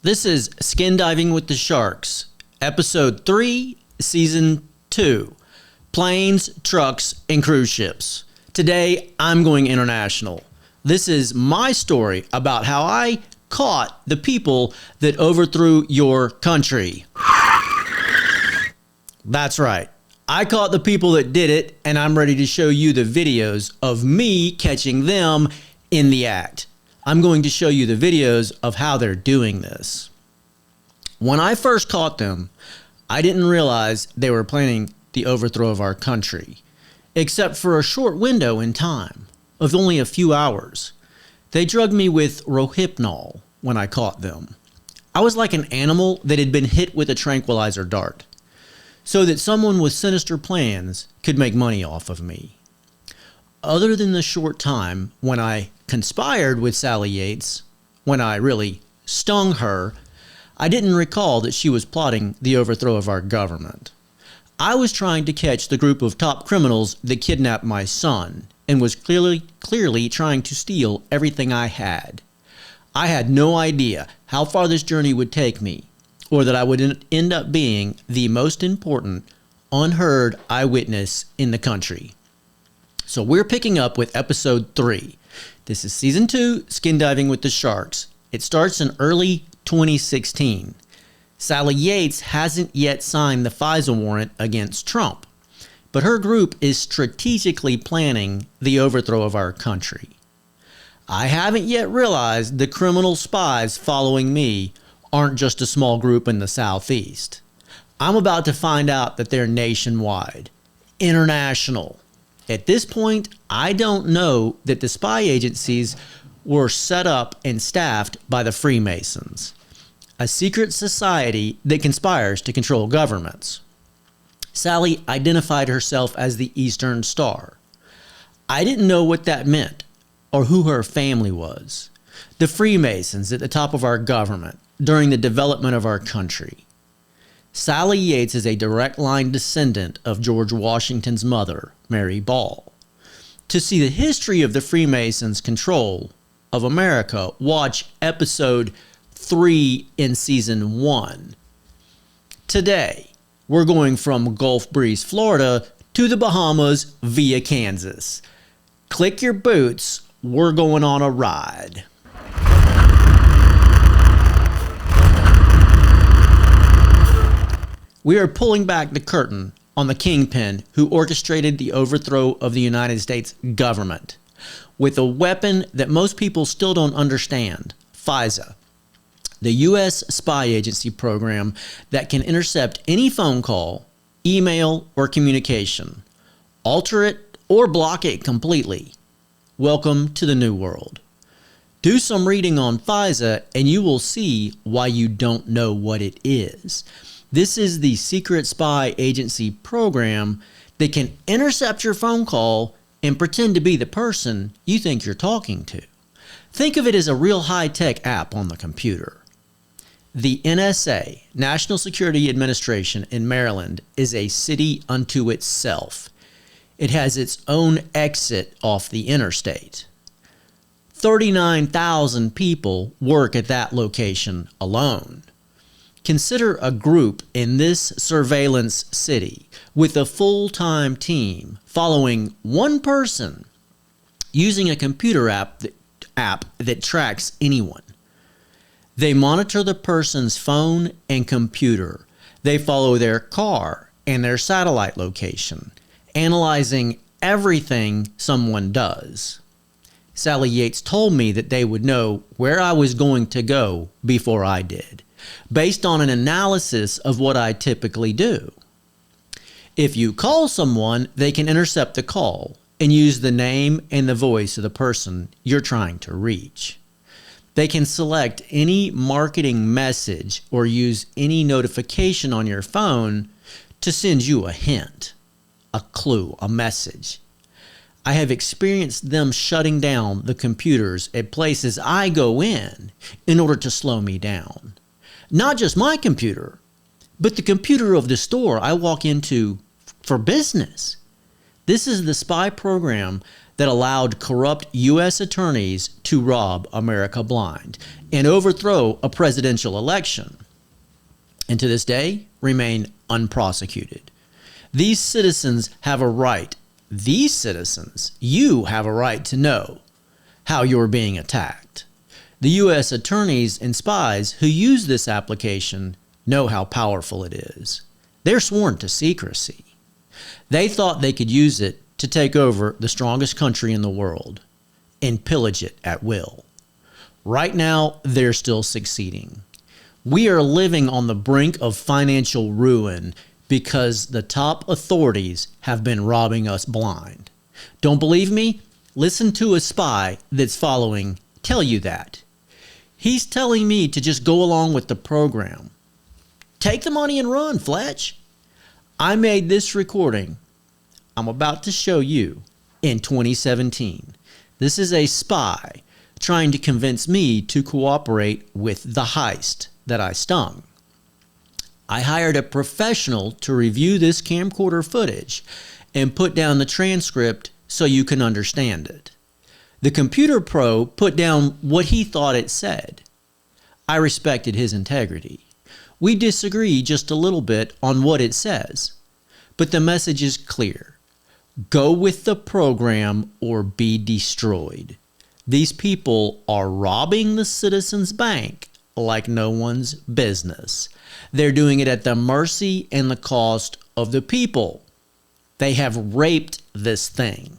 This is Skin Diving with the Sharks, Episode 3, Season 2, Planes, Trucks, and Cruise Ships. Today, I'm going international. This is my story about how I caught the people that overthrew your country. That's right. I caught the people that did it, and I'm ready to show you the videos of me catching them in the act. I'm going to show you the videos of how they're doing this. When I first caught them, I didn't realize they were planning the overthrow of our country, except for a short window in time of only a few hours. They drugged me with Rohypnol when I caught them. I was like an animal that had been hit with a tranquilizer dart, so that someone with sinister plans could make money off of me. Other than the short time when I conspired with Sally Yates, when I really stung her, I didn't recall that she was plotting the overthrow of our government. I was trying to catch the group of top criminals that kidnapped my son and was clearly trying to steal everything I had. I had no idea how far this journey would take me, or that I would end up being the most important, unheard eyewitness in the country. So we're picking up with episode 3. This is season 2, Skin Diving with the Sharks. It starts in early 2016. Sally Yates hasn't yet signed the FISA warrant against Trump, but her group is strategically planning the overthrow of our country. I haven't yet realized the criminal spies following me aren't just a small group in the Southeast. I'm about to find out that they're nationwide, international. At this point, I don't know that the spy agencies were set up and staffed by the Freemasons, a secret society that conspires to control governments. Sally identified herself as the Eastern Star. I didn't know what that meant or who her family was. The Freemasons at the top of our government during the development of our country. Sally Yates is a direct line descendant of George Washington's mother, Mary Ball. To see the history of the Freemasons' control of America, watch episode 3 in season 1. Today, we're going from Gulf Breeze, Florida to the Bahamas via Kansas. Click your boots, we're going on a ride. We are pulling back the curtain on the kingpin who orchestrated the overthrow of the United States government with a weapon that most people still don't understand, FISA, the U.S. spy agency program that can intercept any phone call, email, or communication, alter it, or block it completely. Welcome to the new world. Do some reading on FISA and you will see why you don't know what it is. This is the secret spy agency program that can intercept your phone call and pretend to be the person you think you're talking to. Think of it as a real high-tech app on the computer. The NSA, National Security Administration in Maryland, is a city unto itself. It has its own exit off the interstate. 39,000 people work at that location alone. Consider a group in this surveillance city with a full-time team following one person using a computer app that tracks anyone. They monitor the person's phone and computer. They follow their car and their satellite location, analyzing everything someone does. Sally Yates told me that they would know where I was going to go before I did, based on an analysis of what I typically do. If you call someone, they can intercept the call and use the name and the voice of the person you're trying to reach. They can select any marketing message or use any notification on your phone to send you a hint, a clue, a message. I have experienced them shutting down the computers at places I go in order to slow me down. Not just my computer, but the computer of the store I walk into for business. This is the spy program that allowed corrupt U.S. attorneys to rob America blind and overthrow a presidential election, and to this day remain unprosecuted. These citizens have a right, you have a right to know how you're being attacked. The U.S. attorneys and spies who use this application know how powerful it is. They're sworn to secrecy. They thought they could use it to take over the strongest country in the world and pillage it at will. Right now, they're still succeeding. We are living on the brink of financial ruin because the top authorities have been robbing us blind. Don't believe me? Listen to a spy that's following tell you that. He's telling me to just go along with the program. Take the money and run, Fletch. I made this recording I'm about to show you in 2017. This is a spy trying to convince me to cooperate with the heist that I stung. I hired a professional to review this camcorder footage and put down the transcript so you can understand it. The computer pro put down what he thought it said. I respected his integrity. We disagree just a little bit on what it says, but the message is clear. Go with the program or be destroyed. These people are robbing the citizens' bank like no one's business. They're doing it at the mercy and the cost of the people. They have raped this thing,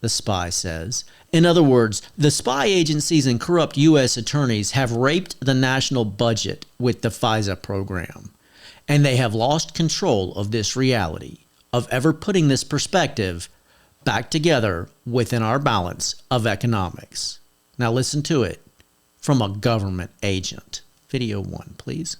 the spy says. In other words, the spy agencies and corrupt U.S. attorneys have raped the national budget with the FISA program, and they have lost control of this reality, of ever putting this perspective back together within our balance of economics. Now listen to it from a government agent. Video 1, please.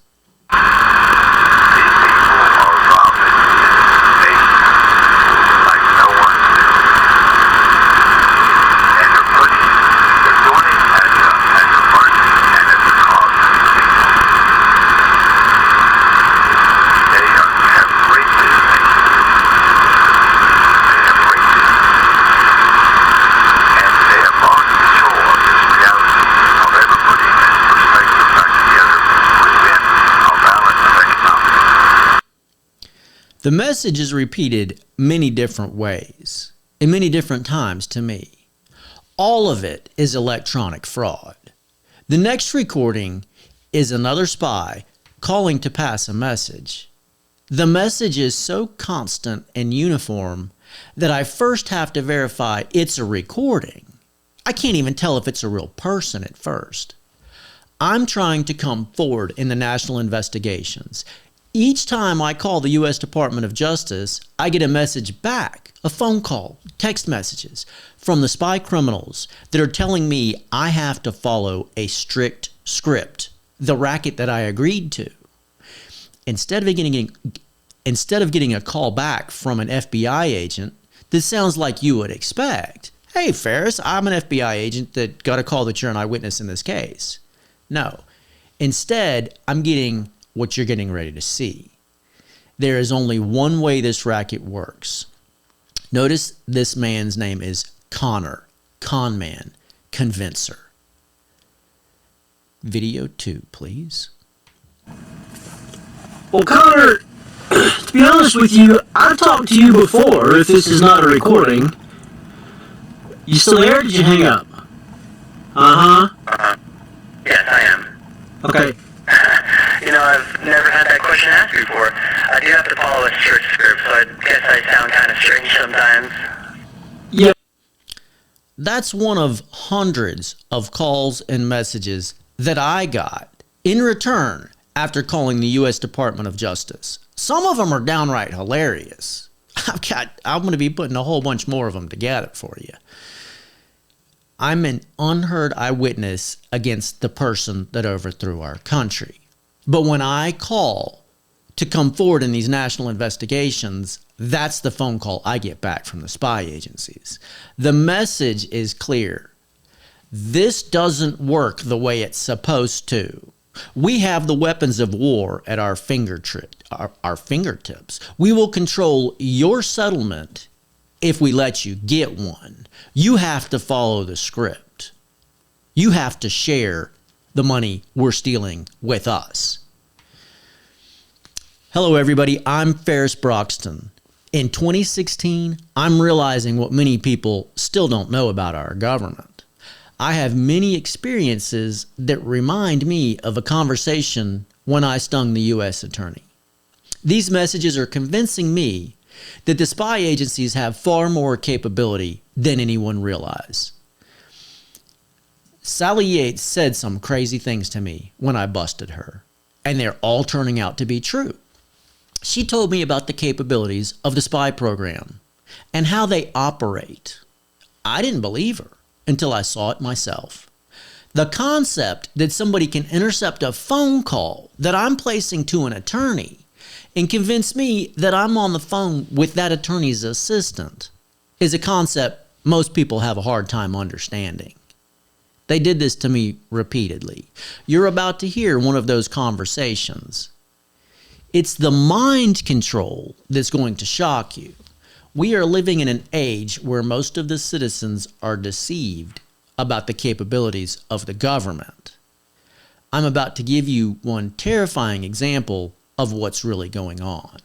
The message is repeated many different ways, in many different times to me. All of it is electronic fraud. The next recording is another spy calling to pass a message. The message is so constant and uniform that I first have to verify it's a recording. I can't even tell if it's a real person at first. I'm trying to come forward in the national investigations. Each time I call the U.S. Department of Justice, I get a message back, a phone call, text messages from the spy criminals that are telling me I have to follow a strict script, the racket that I agreed to. Instead of getting a call back from an FBI agent, this sounds like you would expect. Hey, Ferris, I'm an FBI agent that got a call that you're an eyewitness in this case. No. Instead, I'm getting what you're getting ready to see. There is only one way this racket works. Notice this man's name is Connor, Conman, Convincer. Video 2, please. Well, Connor, to be honest with you, I've talked to you before, if this is not a recording. You still there, or did you hang up? Yes, I am. Okay. You know, I've never had that question asked before. I do have to follow a strict script, so I guess I sound kind of strange sometimes. Yep. That's one of hundreds of calls and messages that I got in return after calling the U.S. Department of Justice. Some of them are downright hilarious. I'm going to be putting a whole bunch more of them together for you. I'm an unheard eyewitness against the person that overthrew our country. But when I call to come forward in these national investigations, that's the phone call I get back from the spy agencies. The message is clear. This doesn't work the way it's supposed to. We have the weapons of war at our fingertips. We will control your settlement if we let you get one. You have to follow the script. You have to share the money we're stealing with us. Hello, everybody. I'm Ferris Broxton. In 2016, I'm realizing what many people still don't know about our government. I have many experiences that remind me of a conversation when I stung the U.S. attorney. These messages are convincing me that the spy agencies have far more capability than anyone realizes. Sally Yates said some crazy things to me when I busted her, and they're all turning out to be true. She told me about the capabilities of the spy program and how they operate. I didn't believe her until I saw it myself. The concept that somebody can intercept a phone call that I'm placing to an attorney and convince me that I'm on the phone with that attorney's assistant is a concept most people have a hard time understanding. They did this to me repeatedly. You're about to hear one of those conversations. It's the mind control that's going to shock you. We are living in an age where most of the citizens are deceived about the capabilities of the government. I'm about to give you one terrifying example of what's really going on.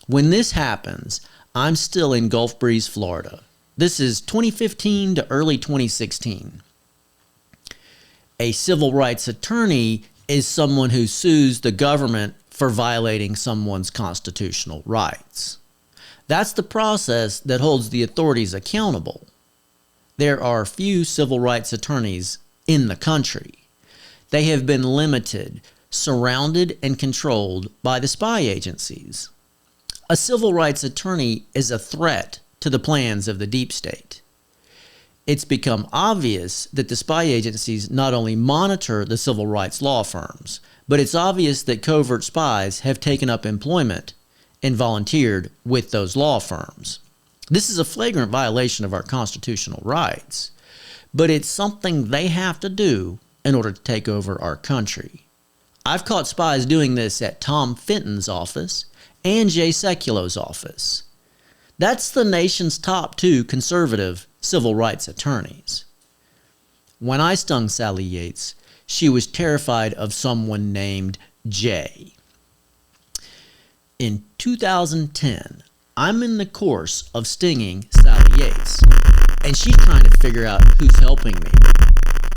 When this happens, I'm still in Gulf Breeze, Florida. This is 2015 to early 2016. A civil rights attorney is someone who sues the government for violating someone's constitutional rights. That's the process that holds the authorities accountable. There are few civil rights attorneys in the country. They have been limited, surrounded, and controlled by the spy agencies. A civil rights attorney is a threat to the plans of the deep state. It's become obvious that the spy agencies not only monitor the civil rights law firms, but it's obvious that covert spies have taken up employment and volunteered with those law firms. This is a flagrant violation of our constitutional rights, but it's something they have to do in order to take over our country. I've caught spies doing this at Tom Fenton's office and Jay Sekulo's office. That's the nation's top two conservative civil rights attorneys. When I stung Sally Yates, she was terrified of someone named Jay. In 2010, I'm in the course of stinging Sally Yates, and she's trying to figure out who's helping me.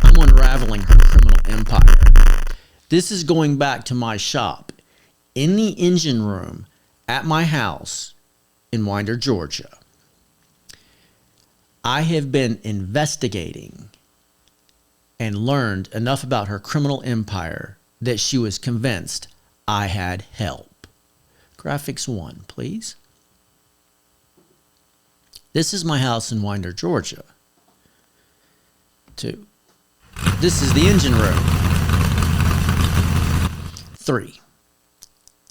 I'm unraveling her criminal empire. This is going back to my shop in the engine room at my house in Winder, Georgia. I have been investigating and learned enough about her criminal empire that she was convinced I had help. Graphics 1, please. This is my house in Winder, Georgia. 2. This is the engine room. 3.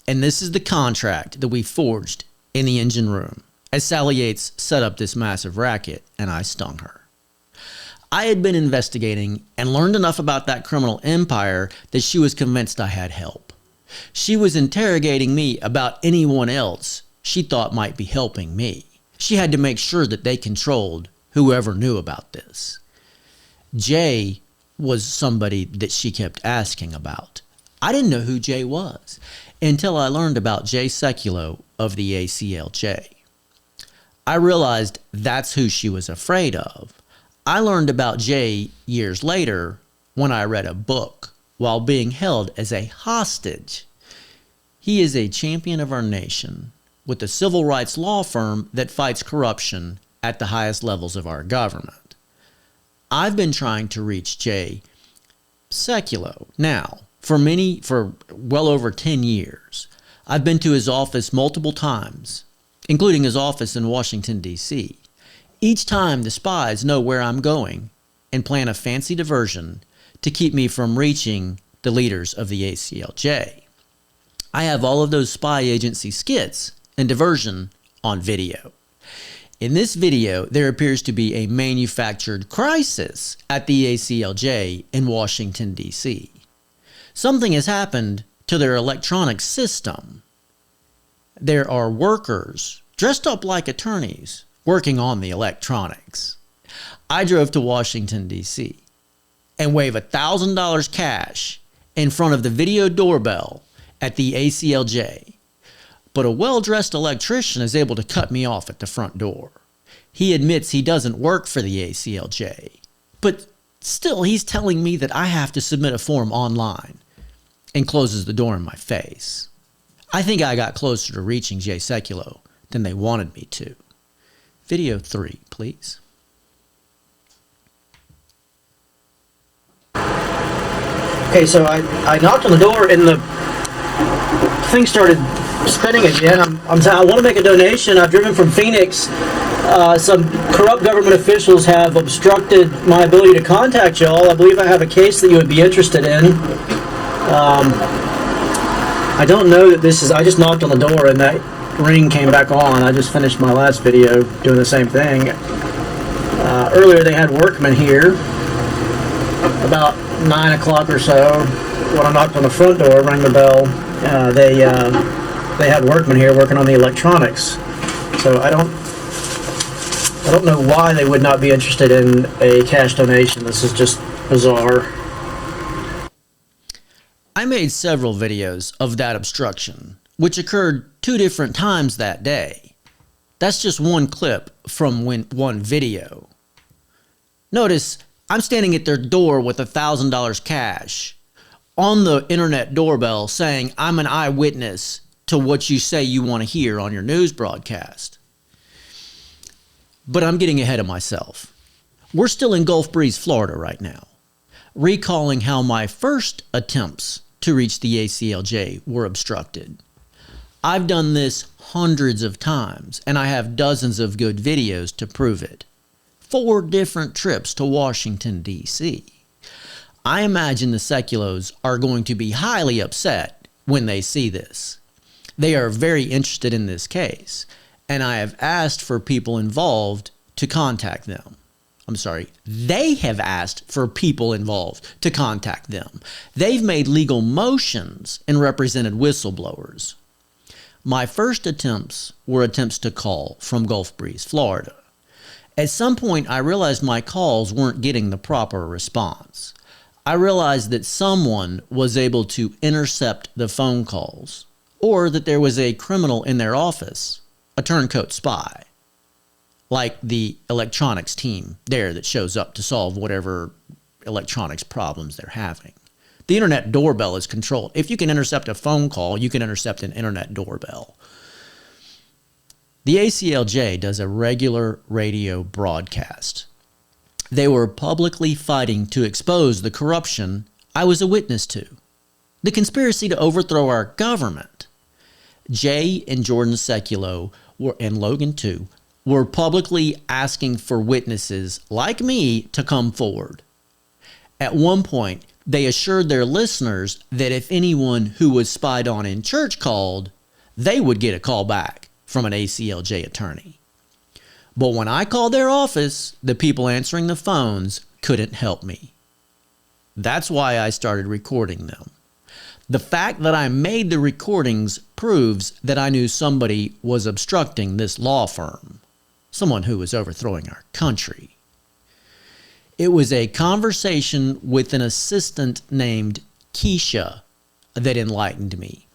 And this is the contract that we forged in the engine room as Sally Yates set up this massive racket and I stung her. I had been investigating and learned enough about that criminal empire that she was convinced I had help. She was interrogating me about anyone else she thought might be helping me. She had to make sure that they controlled whoever knew about this. Jay was somebody that she kept asking about. I didn't know who Jay was until I learned about Jay Sekulo of the ACLJ. I realized that's who she was afraid of. I learned about Jay years later when I read a book while being held as a hostage. He is a champion of our nation with a civil rights law firm that fights corruption at the highest levels of our government. I've been trying to reach Jay Sekulo now for well over 10 years. I've been to his office multiple times, including his office in Washington, D.C. Each time the spies know where I'm going and plan a fancy diversion to keep me from reaching the leaders of the ACLJ. I have all of those spy agency skits and diversion on video. In this video, there appears to be a manufactured crisis at the ACLJ in Washington, D.C. Something has happened to their electronic system. There are workers dressed up like attorneys working on the electronics. I drove to Washington, D.C. and wave $1,000 cash in front of the video doorbell at the ACLJ. But a well-dressed electrician is able to cut me off at the front door. He admits he doesn't work for the ACLJ, but still he's telling me that I have to submit a form online and closes the door in my face. I think I got closer to reaching Jay Sekulow than they wanted me to. Video 3, please. Okay, so I knocked on the door and the thing started spinning again. I want to make a donation. I've driven from Phoenix. Some corrupt government officials have obstructed my ability to contact y'all. I believe I have a case that you would be interested in. I don't know that this is... I just knocked on the door and that ring came back on. I just finished my last video doing the same thing. Earlier they had workmen here about 9 o'clock or so. When I knocked on the front door, rang the bell, they had workmen here working on the electronics. So I don't know why they would not be interested in a cash donation. This is just bizarre. I made several videos of that obstruction, which occurred 2 different times that day. That's just one clip from one video. Notice I'm standing at their door with $1,000 cash on the internet doorbell saying I'm an eyewitness to what you say you want to hear on your news broadcast. But I'm getting ahead of myself. We're still in Gulf Breeze, Florida right now, recalling how my first attempts to reach the ACLJ were obstructed. I've done this hundreds of times, and I have dozens of good videos to prove it. 4 different trips to Washington, D.C. I imagine the Sekulows are going to be highly upset when they see this. They are very interested in this case, and I have asked for people involved to contact them. I'm sorry, they have asked for people involved to contact them. They've made legal motions and represented whistleblowers. My first attempts were attempts to call from Gulf Breeze, Florida. At some point, I realized my calls weren't getting the proper response. I realized that someone was able to intercept the phone calls, or that there was a criminal in their office, a turncoat spy, like the electronics team there that shows up to solve whatever electronics problems they're having. The internet doorbell is controlled. If you can intercept a phone call, you can intercept an internet doorbell. The ACLJ does a regular radio broadcast. They were publicly fighting to expose the corruption I was a witness to, the conspiracy to overthrow our government. Jay and Jordan Sekulow and Logan too were publicly asking for witnesses like me to come forward. At one point, they assured their listeners that if anyone who was spied on in church called, they would get a call back from an ACLJ attorney. But when I called their office, the people answering the phones couldn't help me. That's why I started recording them. The fact that I made the recordings proves that I knew somebody was obstructing this law firm, someone who was overthrowing our country. It was a conversation with an assistant named Keisha that enlightened me.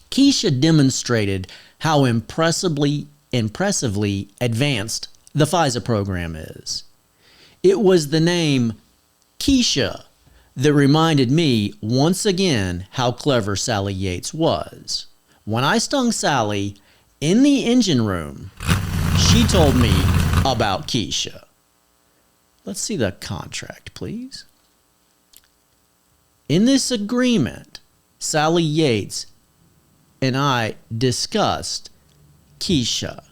Keisha demonstrated how impressively advanced the FISA program is. It was the name Keisha that reminded me once again how clever Sally Yates was. When I stung Sally in the engine room, she told me about Keisha. Let's see the contract, please. In this agreement, Sally Yates and I discussed Keisha.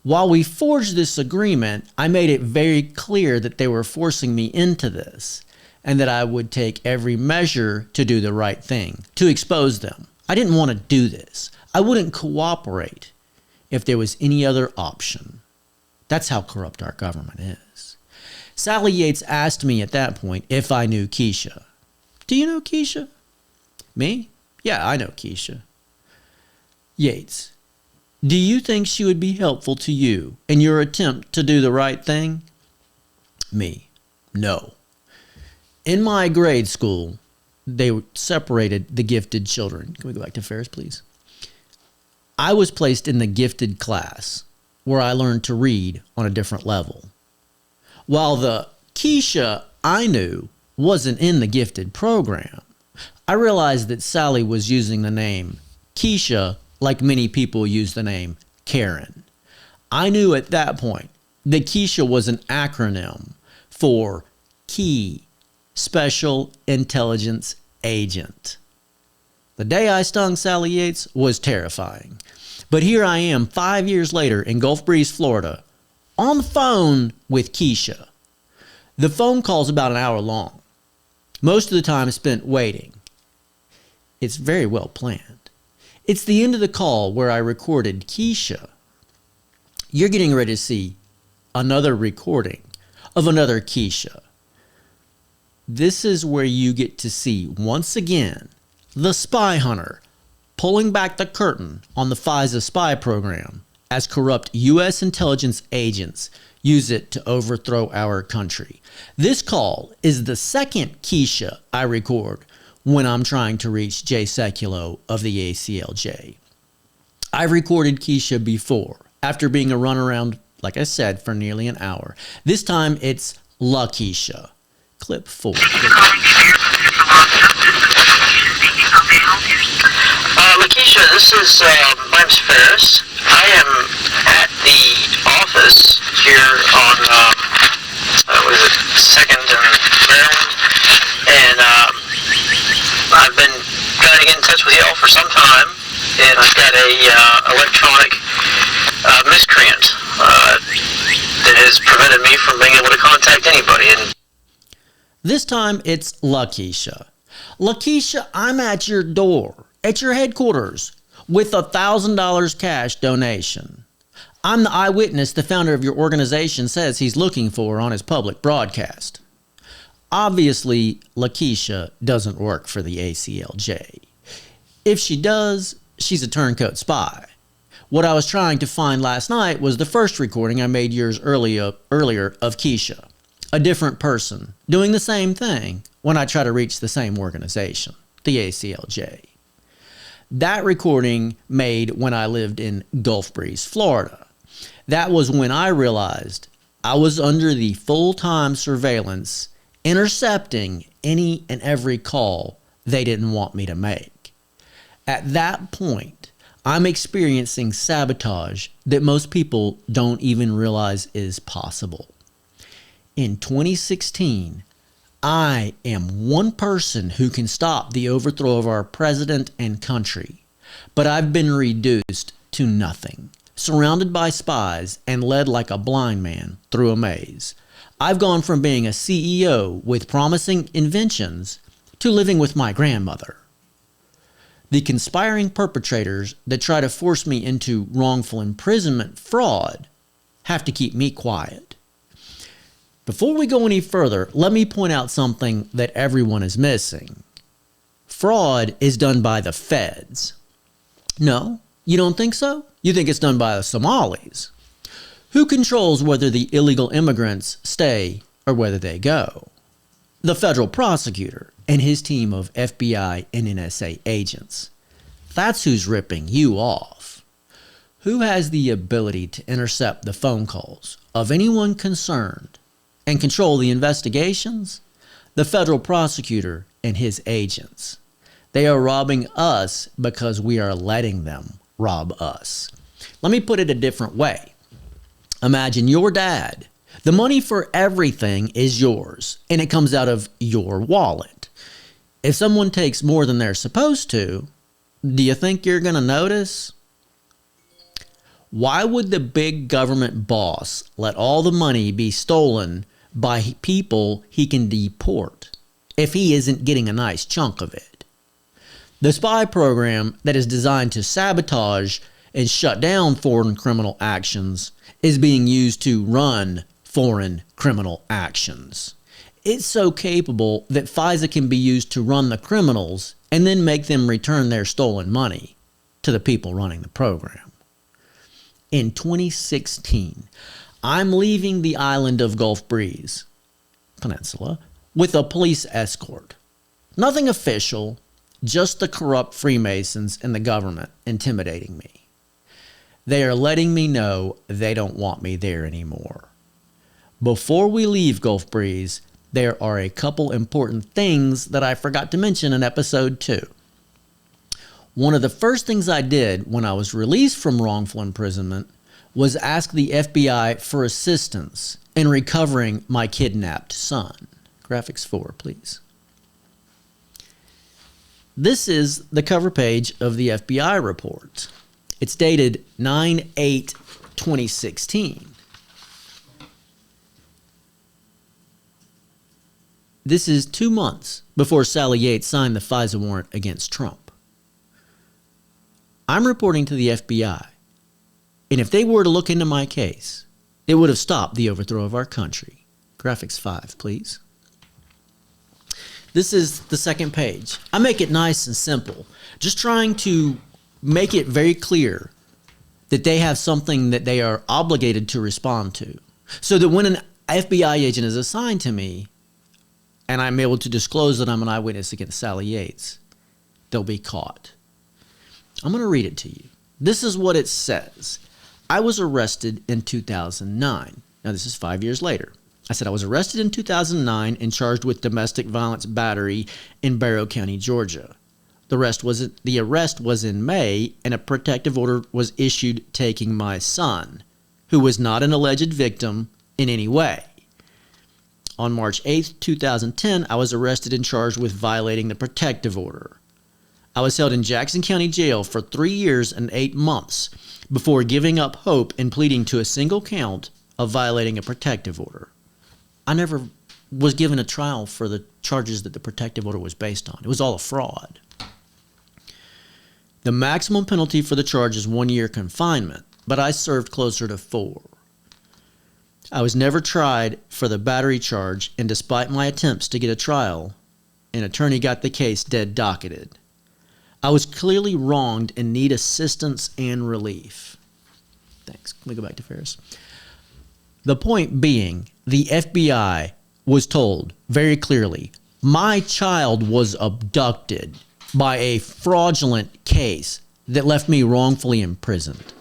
While we forged this agreement, I made it very clear that they were forcing me into this and that I would take every measure to do the right thing, to expose them. I didn't want to do this. I wouldn't cooperate if there was any other option. That's how corrupt our government is. Sally Yates asked me at that point if I knew Keisha. Do you know Keisha? Me? Yeah, I know Keisha. Yates, Do you think she would be helpful to you in your attempt to do the right thing? Me, no. In my grade school, they separated the gifted children. Can we go back to Ferris, please? I was placed in the gifted class, where I learned to read on a different level. While the Keisha I knew wasn't in the gifted program, I realized that Sally was using the name Keisha like many people use the name Karen. I knew at that point that Keisha was an acronym for Key Special Intelligence Agent. The day I stung Sally Yates was terrifying. But here I am 5 years later in Gulf Breeze, Florida, on the phone with Keisha. The phone call's about an hour long. Most of the time spent waiting. It's very well planned. It's the end of the call where I recorded Keisha. You're getting ready to see another recording of another Keisha. This is where you get to see, once again, the spy hunter pulling back the curtain on the FISA spy program as corrupt U.S. intelligence agents use it to overthrow our country. This call is the second Keisha I record when I'm trying to reach Jay Sekulow of the ACLJ. I've recorded Keisha before, after being a runaround, like I said, for nearly an hour. This time it's La Keisha. Clip 4. Lakeisha, this is, my name's Ferris. I am at the office here on, what is it, 2nd and Maryland, and, I've been trying to get in touch with y'all for some time, and I've got a, electronic, miscreant, that has prevented me from being able to contact anybody, and this time it's La Keisha. La Keisha, I'm at your door, at your headquarters, with $1,000 cash donation. I'm the eyewitness the founder of your organization says he's looking for on his public broadcast. Obviously, La Keisha doesn't work for the ACLJ. If she does, she's a turncoat spy. What I was trying to find last night was the first recording I made years earlier of Keisha. A different person doing the same thing when I try to reach the same organization, the ACLJ. That recording made when I lived in Gulf Breeze, Florida. That was when I realized I was under the full-time surveillance, intercepting any and every call they didn't want me to make. At that point, I'm experiencing sabotage that most people don't even realize is possible. In 2016, I am one person who can stop the overthrow of our president and country, but I've been reduced to nothing, surrounded by spies and led like a blind man through a maze. I've gone from being a CEO with promising inventions to living with my grandmother. The conspiring perpetrators that try to force me into wrongful imprisonment fraud have to keep me quiet. Before we go any further, let me point out something that everyone is missing. Fraud is done by the feds. No, you don't think so? You think it's done by the Somalis. Who controls whether the illegal immigrants stay or whether they go? The federal prosecutor and his team of FBI and NSA agents. That's who's ripping you off. Who has the ability to intercept the phone calls of anyone concerned and control the investigations? The federal prosecutor and his agents. They are robbing us because we are letting them rob us. Let me put it a different way. Imagine your dad. The money for everything is yours, and it comes out of your wallet. If someone takes more than they're supposed to, do you think you're going to notice? Why would the big government boss let all the money be stolen by people he can deport if he isn't getting a nice chunk of it? The spy program that is designed to sabotage and shut down foreign criminal actions is being used to run foreign criminal actions. It's so capable that FISA can be used to run the criminals and then make them return their stolen money to the people running the program. in 2016. I'm leaving the island of Gulf Breeze Peninsula with a police escort. Nothing official, just the corrupt Freemasons and the government intimidating me. They are letting me know they don't want me there anymore. Before we leave Gulf Breeze, there are a couple important things that I forgot to mention in episode 2. One of the first things I did when I was released from wrongful imprisonment was ask the FBI for assistance in recovering my kidnapped son. Graphics 4, please. This is the cover page of the FBI report. It's dated 9/8/2016. This is 2 months before Sally Yates signed the FISA warrant against Trump. I'm reporting to the FBI, and if they were to look into my case, it would have stopped the overthrow of our country. Graphics 5, please. This is the second page. I make it nice and simple, just trying to make it very clear that they have something that they are obligated to respond to, so that when an FBI agent is assigned to me, and I'm able to disclose that I'm an eyewitness against Sally Yates, they'll be caught. I'm going to read it to you. This is what it says. I was arrested in 2009. Now, this is 5 years later. I said I was arrested in 2009 and charged with domestic violence battery in Barrow County, Georgia. The arrest was in May, and a protective order was issued taking my son, who was not an alleged victim in any way. On March 8, 2010, I was arrested and charged with violating the protective order. I was held in Jackson County Jail for 3 years and 8 months before giving up hope and pleading to a single count of violating a protective order. I never was given a trial for the charges that the protective order was based on. It was all a fraud. The maximum penalty for the charge is 1 year confinement, but I served closer to 4. I was never tried for the battery charge, and despite my attempts to get a trial, an attorney got the case dead docketed. I was clearly wronged and need assistance and relief. Thanks. Let me go back to Ferris. The point being, the FBI was told very clearly, my child was abducted by a fraudulent case that left me wrongfully imprisoned.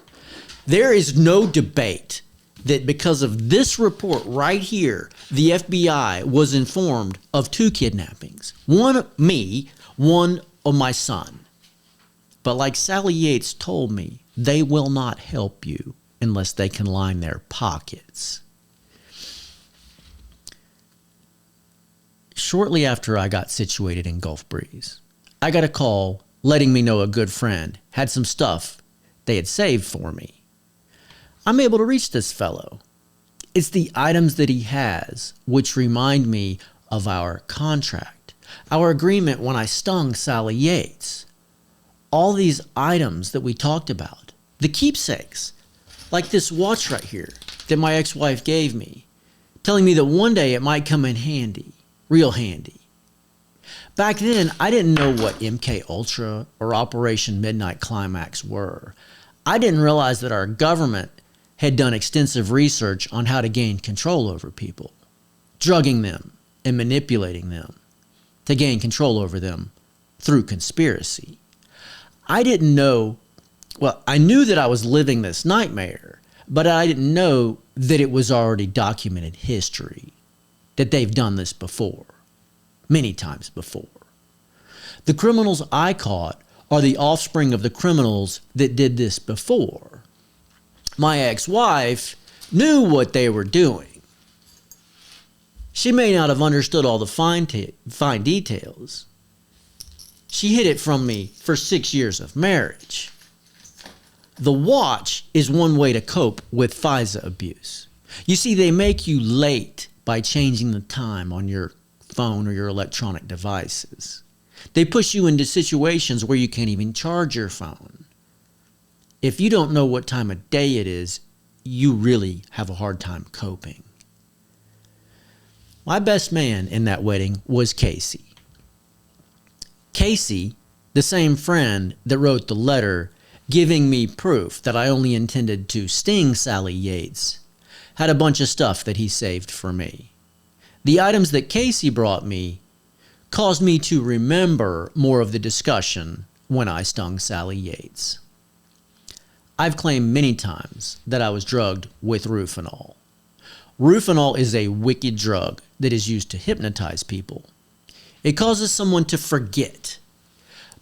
There is no debate that because of this report right here, the FBI was informed of 2 kidnappings. One of me, one of my son. But like Sally Yates told me, they will not help you unless they can line their pockets. Shortly after I got situated in Gulf Breeze, I got a call letting me know a good friend had some stuff they had saved for me. I'm able to reach this fellow. It's the items that he has which remind me of our contract, our agreement when I stung Sally Yates. All these items that we talked about, the keepsakes, like this watch right here that my ex-wife gave me, telling me that one day it might come in handy, real handy. Back then, I didn't know what MK Ultra or Operation Midnight Climax were. I didn't realize that our government had done extensive research on how to gain control over people, drugging them and manipulating them to gain control over them through conspiracy. I didn't know, well, I knew that I was living this nightmare, but I didn't know that it was already documented history, that they've done this before, many times before. The criminals I caught are the offspring of the criminals that did this before. My ex-wife knew what they were doing. She may not have understood all the fine details. She hid it from me for 6 years of marriage. The watch is one way to cope with FISA abuse. You see, they make you late by changing the time on your phone or your electronic devices. They push you into situations where you can't even charge your phone. If you don't know what time of day it is, you really have a hard time coping. My best man in that wedding was Casey. Casey, the same friend that wrote the letter giving me proof that I only intended to sting Sally Yates, had a bunch of stuff that he saved for me. The items that Casey brought me caused me to remember more of the discussion when I stung Sally Yates. I've claimed many times that I was drugged with Rufinol. Rufinol is a wicked drug that is used to hypnotize people. It causes someone to forget,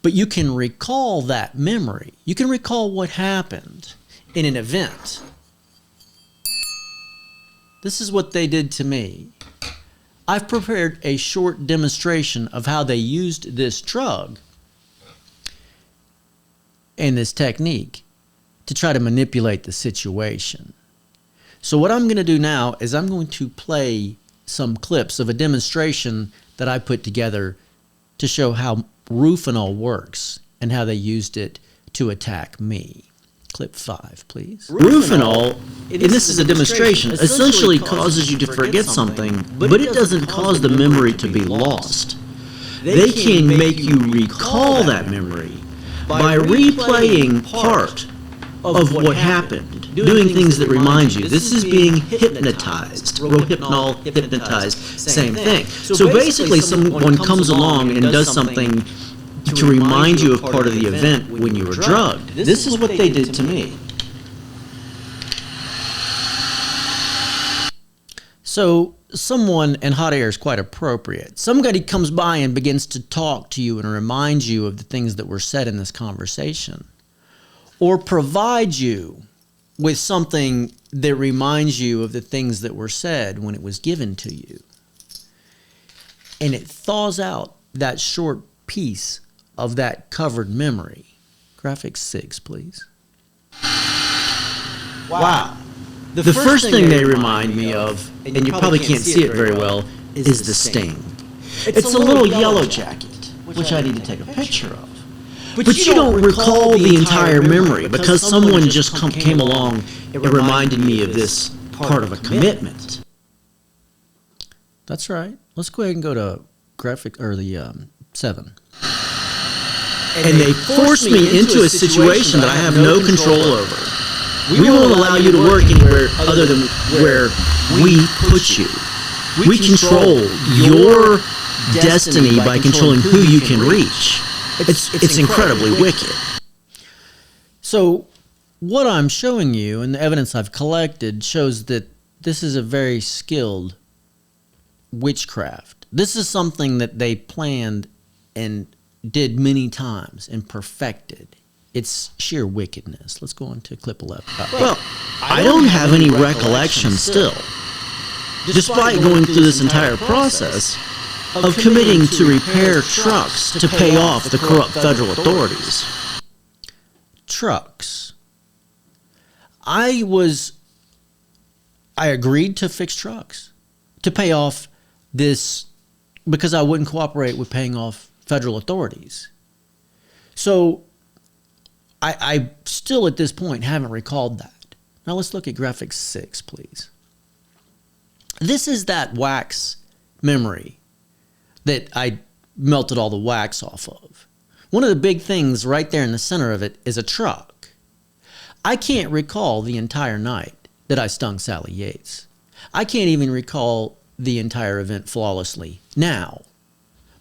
but you can recall that memory. You can recall what happened in an event. This is what they did to me. I've prepared a short demonstration of how they used this drug and this technique to try to manipulate the situation. So what I'm going to do now is I'm going to play some clips of a demonstration that I put together to show how Rufinol works and how they used it to attack me. Clip 5, please. Rufinol, and this is a demonstration, essentially causes you to forget something, but it doesn't cause the memory to be lost. They can make you recall that memory by replaying part of what happened, doing things that remind you. This is being hypnotized. Rohypnol, hypnotized, same thing. So basically someone comes along and does something to remind you of part of the event when you were drugged. This is what they did to me. So someone in hot air is quite appropriate. Somebody comes by and begins to talk to you and remind you of the things that were said in this conversation, or provide you with something that reminds you of the things that were said when it was given to you. And it thaws out that short piece of that covered memory. Graphic 6, please. Wow. The first thing they remind me of, and you probably can't see it very well, is the sting. It's a little yellow jacket, which I need to take a picture of. But you don't recall the entire memory because someone just came along and reminded me of this part of a commitment. That's right. Let's go ahead and go to graphic, or the 7. And they forced me into a situation that I have no control over. We won't allow you to work anywhere other than where we put you. We control your destiny by controlling who you can reach. It's incredibly wicked. So what I'm showing you and the evidence I've collected shows that this is a very skilled witchcraft. This is something that they planned and did many times and perfected. It's sheer wickedness. Let's go on to clip 11. Well, I don't have any recollection still, despite going through this entire process of committing to repair trucks to pay off the corrupt federal authorities. Trucks. I agreed to fix trucks to pay off this because I wouldn't cooperate with paying off federal authorities. So I still at this point haven't recalled that. Now let's look at graphic 6, please. This is that wax memory that I melted all the wax off of. One of the big things right there in the center of it is a truck. I can't recall the entire night that I stung Sally Yates. I can't even recall the entire event flawlessly now.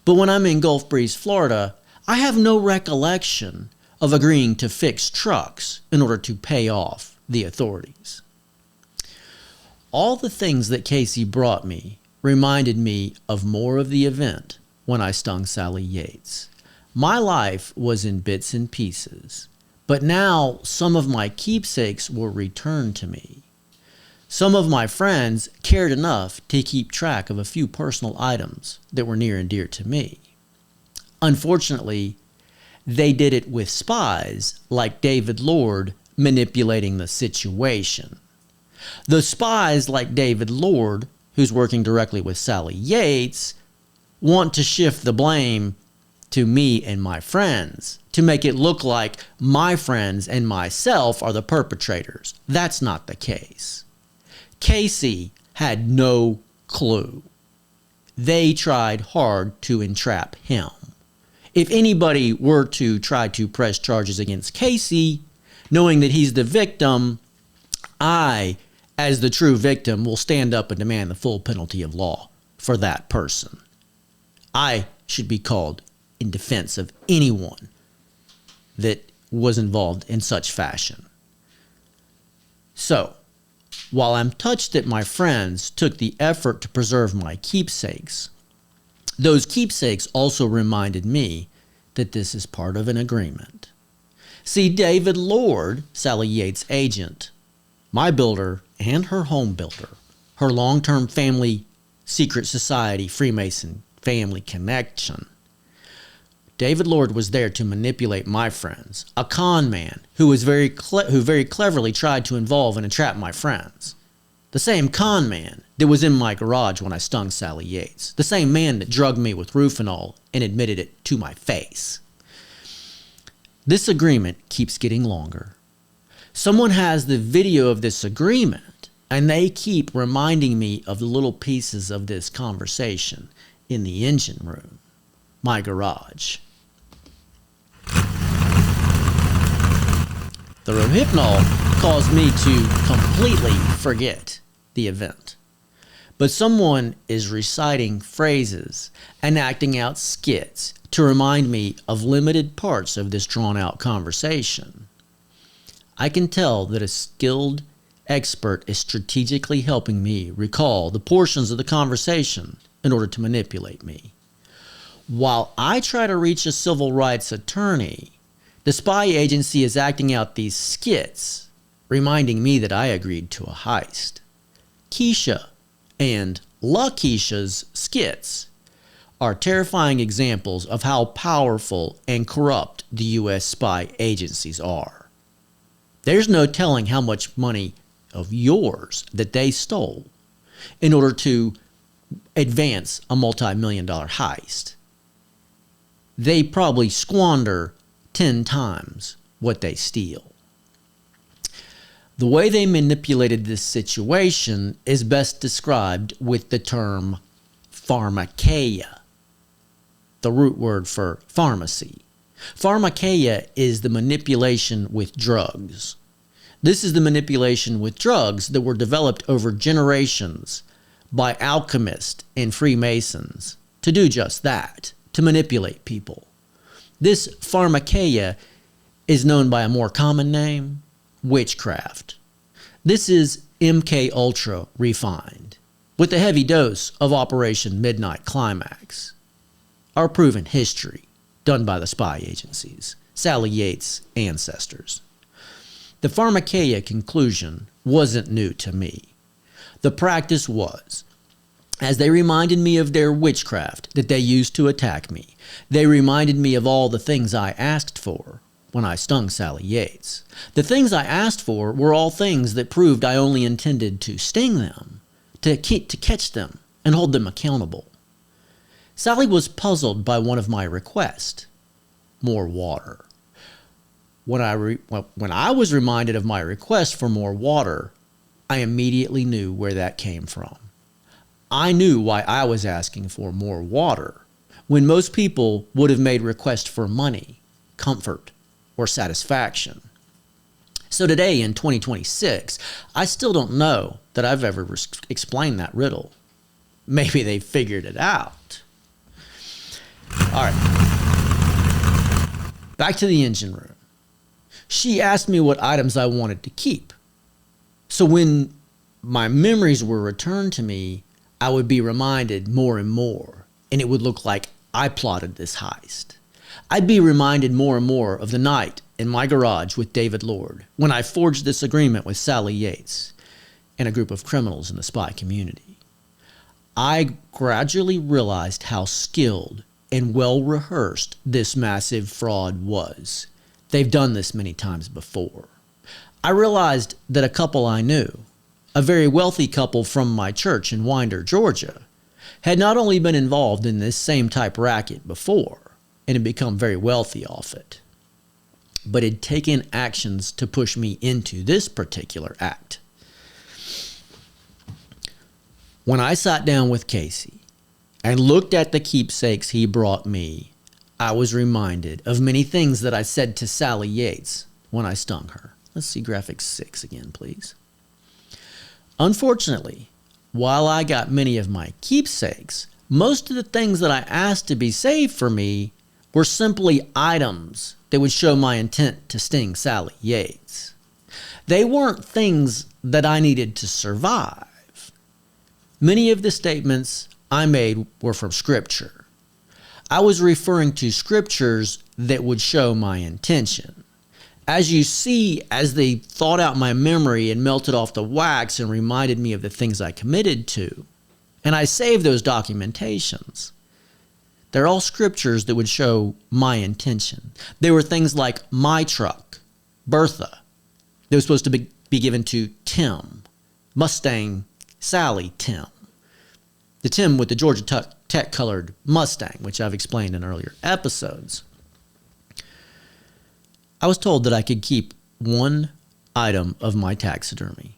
But when I'm in Gulf Breeze, Florida, I have no recollection of agreeing to fix trucks in order to pay off the authorities. All the things that Casey brought me reminded me of more of the event when I stung Sally Yates. My life was in bits and pieces, but now some of my keepsakes were returned to me. Some of my friends cared enough to keep track of a few personal items that were near and dear to me. Unfortunately, they did it with spies like David Lord manipulating the situation. The spies like David Lord, who's working directly with Sally Yates, want to shift the blame to me and my friends to make it look like my friends and myself are the perpetrators. That's not the case. Casey had no clue. They tried hard to entrap him. If anybody were to try to press charges against Casey, Knowing that he's the victim, I, as the true victim, will stand up and demand the full penalty of law for that person. I should be called in defense of anyone that was involved in such fashion. So, while I'm touched that my friends took the effort to preserve my keepsakes, those keepsakes also reminded me that this is part of an agreement. See, David Lord, Sally Yates' agent, my builder and her home builder, her long-term family secret society Freemason family connection, David Lord was there to manipulate my friends, a con man who very cleverly tried to involve and entrap my friends. The same con man that was in my garage when I stung Sally Yates. The same man that drugged me with Rufinol and admitted it to my face. This agreement keeps getting longer. Someone has the video of this agreement, and they keep reminding me of the little pieces of this conversation in the engine room, my garage. The Rohypnol caused me to completely forget the event. But someone is reciting phrases and acting out skits to remind me of limited parts of this drawn-out conversation. I can tell that a skilled expert is strategically helping me recall the portions of the conversation in order to manipulate me. While I try to reach a civil rights attorney, the spy agency is acting out these skits, reminding me that I agreed to a heist. Keisha and LaKeisha's skits are terrifying examples of how powerful and corrupt the U.S. spy agencies are. There's no telling how much money of yours that they stole in order to advance a multi-million-dollar heist. They probably squander 10 times what they steal. The way they manipulated this situation is best described with the term pharmakeia, the root word for pharmacy. Pharmakeia is the manipulation with drugs. This is the manipulation with drugs that were developed over generations by alchemists and Freemasons to do just that, to manipulate people. This pharmakeia is known by a more common name, witchcraft. This is MK Ultra refined, with a heavy dose of Operation Midnight Climax, our proven history done by the spy agencies, Sally Yates' ancestors. The pharmakeia conclusion wasn't new to me. The practice was, as they reminded me of their witchcraft that they used to attack me, they reminded me of all the things I asked for when I stung Sally Yates. The things I asked for were all things that proved I only intended to sting them, to catch them and hold them accountable. Sally was puzzled by one of my requests, more water. When I was reminded of my request for more water, I immediately knew where that came from. I knew why I was asking for more water, when most people would have made requests for money, comfort, or satisfaction. So today in 2026, I still don't know that I've ever explained that riddle. Maybe they figured it out. All right. Back to the engine room. She asked me what items I wanted to keep. So when my memories were returned to me, I would be reminded more and more, and it would look like I plotted this heist. I'd be reminded more and more of the night in my garage with David Lord when I forged this agreement with Sally Yates and a group of criminals in the spy community. I gradually realized how skilled and well-rehearsed this massive fraud was. They've done this many times before. I realized that a couple I knew, a very wealthy couple from my church in Winder, Georgia, had not only been involved in this same type racket before and had become very wealthy off it, but had taken actions to push me into this particular act. When I sat down with Casey and looked at the keepsakes he brought me, I was reminded of many things that I said to Sally Yates when I stung her. Let's see graphic 6 again, please. Unfortunately, while I got many of my keepsakes, most of the things that I asked to be saved for me were simply items that would show my intent to sting Sally Yates. They weren't things that I needed to survive. Many of the statements I made were from Scripture. I was referring to scriptures that would show my intention. As you see, as they thawed out my memory and melted off the wax and reminded me of the things I committed to, and I saved those documentations, they're all scriptures that would show my intention. They were things like my truck, Bertha. They were supposed to be given to Tim, Mustang Sally Tim. The Tim with the Georgia Tech colored Mustang, which I've explained in earlier episodes. I was told that I could keep one item of my taxidermy.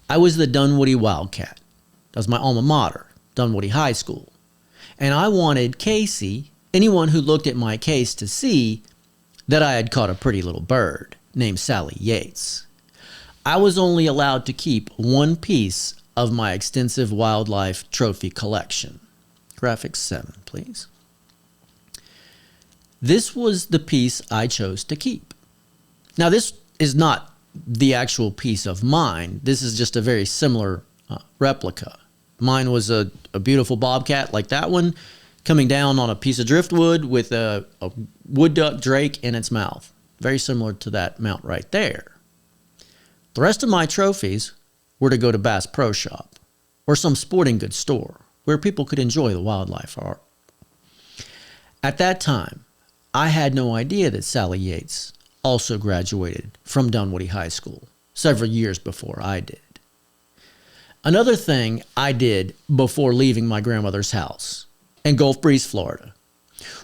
I was the Dunwoody Wildcat. That was my alma mater, Dunwoody High School. And I wanted Casey, anyone who looked at my case, to see that I had caught a pretty little bird named Sally Yates. I was only allowed to keep one piece of my extensive wildlife trophy collection. Graphic 7, please. This was the piece I chose to keep. Now, this is not the actual piece of mine. This is just a very similar replica. Mine was a beautiful bobcat like that one, coming down on a piece of driftwood with a wood duck drake in its mouth. Very similar to that mount right there. The rest of my trophies were to go to Bass Pro Shop or some sporting goods store where people could enjoy the wildlife art. At that time, I had no idea that Sally Yates also graduated from Dunwoody High School several years before I did. Another thing I did before leaving my grandmother's house in Gulf Breeze, Florida,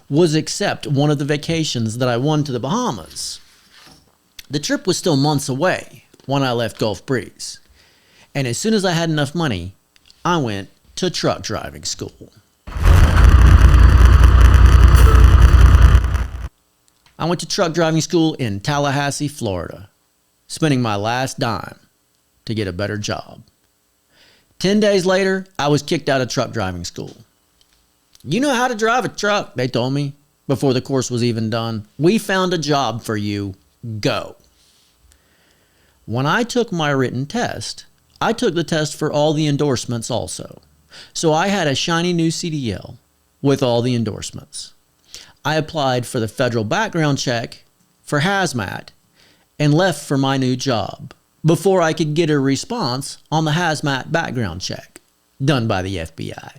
was accept one of the vacations that I won to the Bahamas. The trip was still months away when I left Gulf Breeze, and as soon as I had enough money, I went to truck driving school. I went to truck driving school in Tallahassee, Florida, spending my last dime to get a better job. 10 days later, I was kicked out of truck driving school. You know how to drive a truck, they told me, before the course was even done. We found a job for you. Go. When I took my written test, I took the test for all the endorsements also. So I had a shiny new CDL with all the endorsements. I applied for the federal background check for hazmat and left for my new job before I could get a response on the hazmat background check done by the FBI.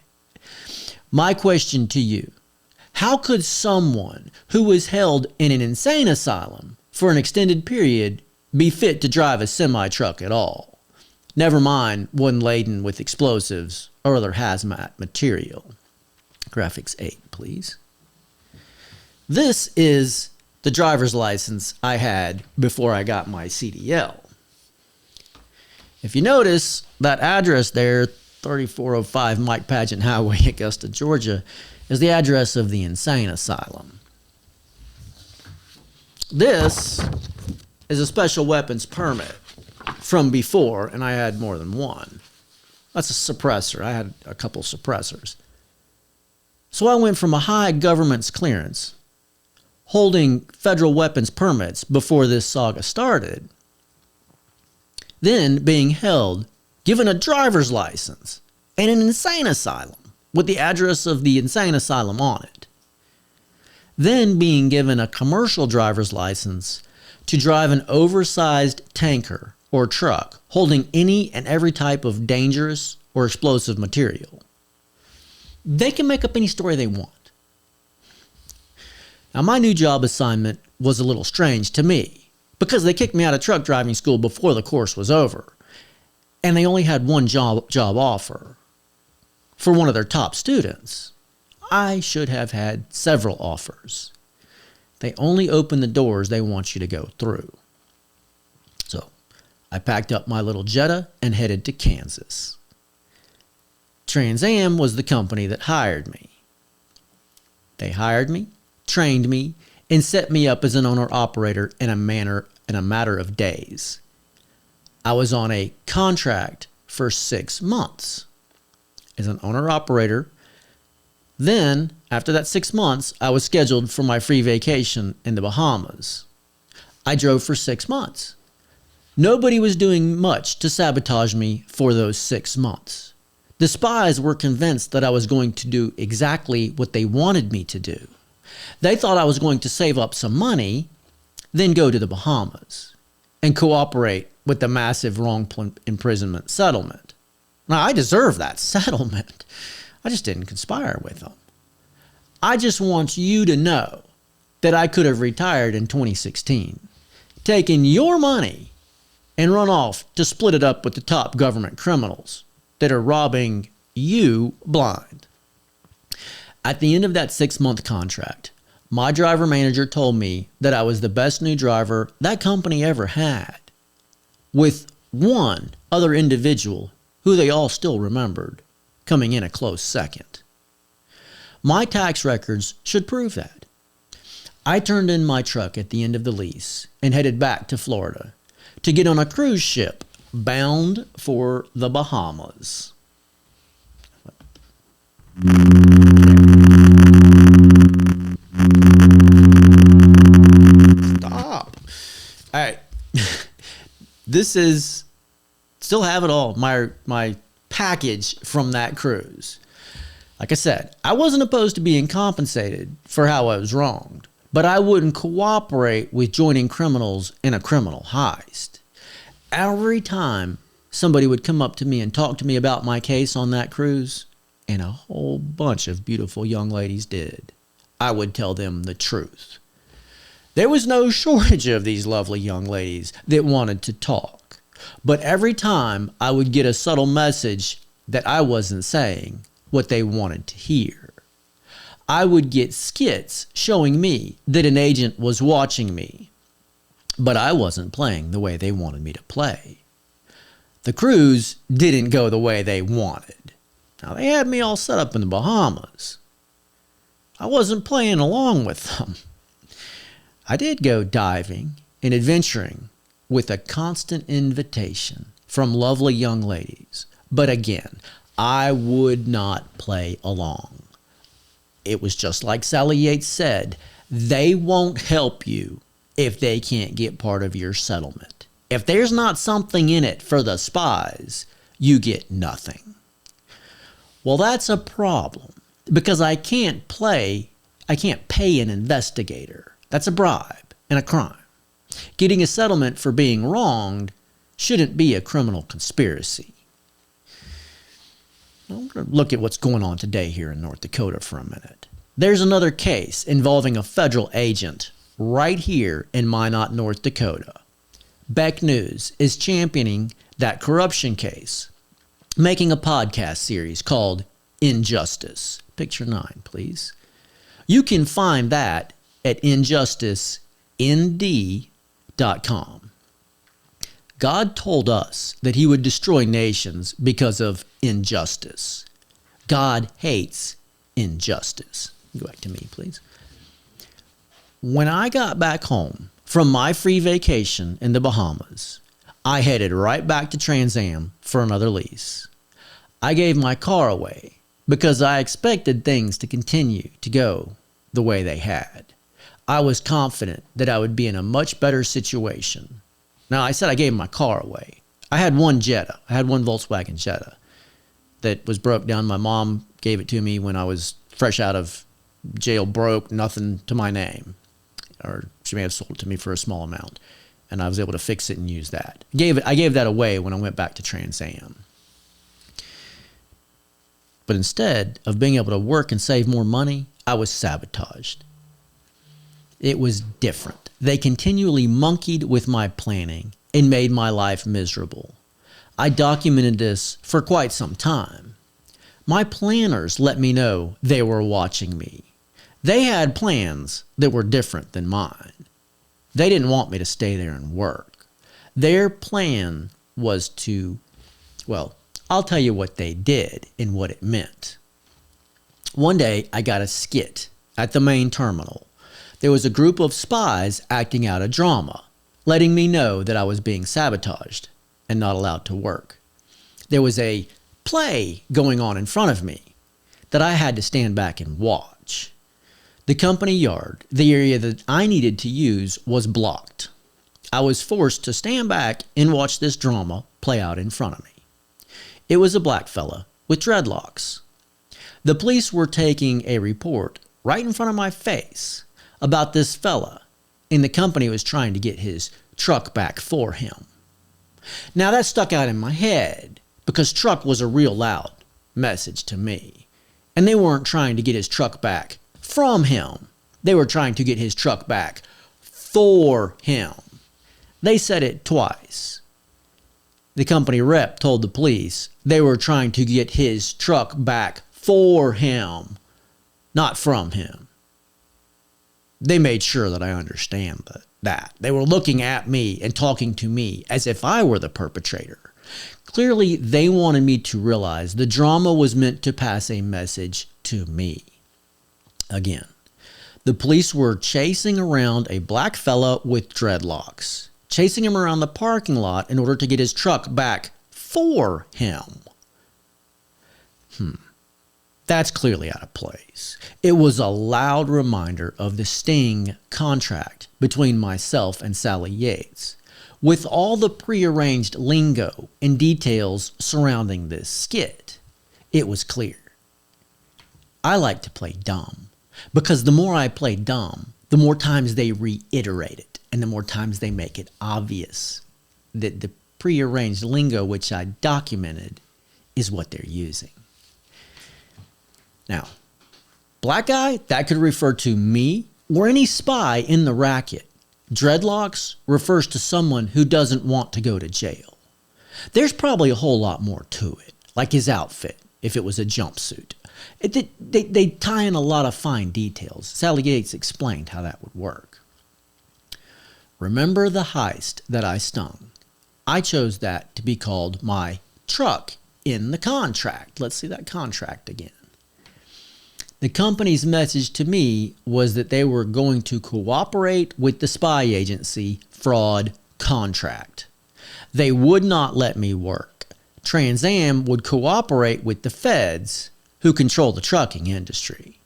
My question to you, how could someone who was held in an insane asylum for an extended period be fit to drive a semi-truck at all? Never mind one laden with explosives or other hazmat material. Graphics 8, please. This is the driver's license I had before I got my CDL. If you notice, that address there, 3405 Mike Pageant Highway, Augusta, Georgia, is the address of the insane asylum. This is a special weapons permit from before, and I had more than one. That's a suppressor. I had a couple suppressors. So I went from a high government's clearance, holding federal weapons permits before this saga started, then being held, given a driver's license, and an insane asylum with the address of the insane asylum on it, then being given a commercial driver's license to drive an oversized tanker or truck holding any and every type of dangerous or explosive material. They can make up any story they want. Now, my new job assignment was a little strange to me because they kicked me out of truck driving school before the course was over, and they only had one job offer for one of their top students. I should have had several offers. They only open the doors they want you to go through. So I packed up my little Jetta and headed to Kansas. Trans Am was the company that hired me. They hired me, trained me, and set me up as an owner-operator in a manner in a matter of days. I was on a contract for 6 months as an owner-operator. Then, after that 6 months, I was scheduled for my free vacation in the Bahamas. I drove for 6 months. Nobody was doing much to sabotage me for those 6 months. The spies were convinced that I was going to do exactly what they wanted me to do. They thought I was going to save up some money, then go to the Bahamas and cooperate with the massive wrongful imprisonment settlement. Now, I deserve that settlement. I just didn't conspire with them. I just want you to know that I could have retired in 2016, taken your money, and run off to split it up with the top government criminals that are robbing you blind. At the end of that 6-month contract, my driver manager told me that I was the best new driver that company ever had, with one other individual who they all still remembered coming in a close second. My tax records should prove that. I turned in my truck at the end of the lease and headed back to Florida to get on a cruise ship bound for the Bahamas. Stop. All right. This is, still have it all, my package from that cruise. Like I said, I wasn't opposed to being compensated for how I was wronged, but I wouldn't cooperate with joining criminals in a criminal heist. Every time somebody would come up to me and talk to me about my case on that cruise, and a whole bunch of beautiful young ladies did, I would tell them the truth. There was no shortage of these lovely young ladies that wanted to talk, but every time I would get a subtle message that I wasn't saying what they wanted to hear. I would get skits showing me that an agent was watching me, but I wasn't playing the way they wanted me to play. The cruise didn't go the way they wanted. Now, they had me all set up in the Bahamas. I wasn't playing along with them. I did go diving and adventuring with a constant invitation from lovely young ladies, but again, I would not play along. It was just like Sally Yates said, they won't help you if they can't get part of your settlement. If there's not something in it for the spies, you get nothing. Well, that's a problem because I can't pay an investigator. That's a bribe and a crime. Getting a settlement for being wronged shouldn't be a criminal conspiracy. I'm going to look at what's going on today here in North Dakota for a minute. There's another case involving a federal agent right here in Minot, North Dakota. Beck News is championing that corruption case, making a podcast series called Injustice. Picture 9, please. You can find that at injusticend.com. God told us that he would destroy nations because of injustice. God hates injustice. Go back to me, please. When I got back home from my free vacation in the Bahamas, I headed right back to Trans Am for another lease. I gave my car away because I expected things to continue to go the way they had. I was confident that I would be in a much better situation. Now, I said I gave my car away. I had one Jetta. I had one Volkswagen Jetta that was broke down. My mom gave it to me when I was fresh out of jail, broke, nothing to my name. Or she may have sold it to me for a small amount. And I was able to fix it and use that. I gave that away when I went back to Trans Am. But instead of being able to work and save more money, I was sabotaged. It was different. They continually monkeyed with my planning and made my life miserable. I documented this for quite some time. My planners let me know they were watching me. They had plans that were different than mine. They didn't want me to stay there and work. Their plan was to, well, I'll tell you what they did and what it meant. One day, I got a skit at the main terminal. There was a group of spies acting out a drama. letting me know that I was being sabotaged and not allowed to work. There was a play going on in front of me that I had to stand back and watch. The company yard, the area that I needed to use, was blocked. I was forced to stand back and watch this drama play out in front of me. It was a black fella with dreadlocks. The police were taking a report right in front of my face about this fella, and the company was trying to get his truck back for him. Now that stuck out in my head because truck was a real loud message to me, and they weren't trying to get his truck back from him. They were trying to get his truck back for him. They said it twice. The company rep told the police they were trying to get his truck back for him, not from him. They made sure that I understand that. They were looking at me and talking to me as if I were the perpetrator. Clearly, they wanted me to realize the drama was meant to pass a message to me. Again, the police were chasing around a black fella with dreadlocks, chasing him around the parking lot in order to get his truck back for him. That's clearly out of place. It was a loud reminder of the sting contract between myself and Sally Yates, with all the prearranged lingo and details surrounding this skit. It was clear. I like to play dumb, because the more I play dumb, the more times they reiterate it, and the more times they make it obvious that the prearranged lingo which I documented is what they're using. Now, black guy, that could refer to me or any spy in the racket. Dreadlocks refers to someone who doesn't want to go to jail. There's probably a whole lot more to it, like his outfit, if it was a jumpsuit. They tie in a lot of fine details. Sally Yates explained how that would work. Remember the heist that I stung? I chose that to be called my truck in the contract. Let's see that contract again. The company's message to me was that they were going to cooperate with the spy agency fraud contract. They would not let me work. Trans Am would cooperate with the feds who control the trucking industry.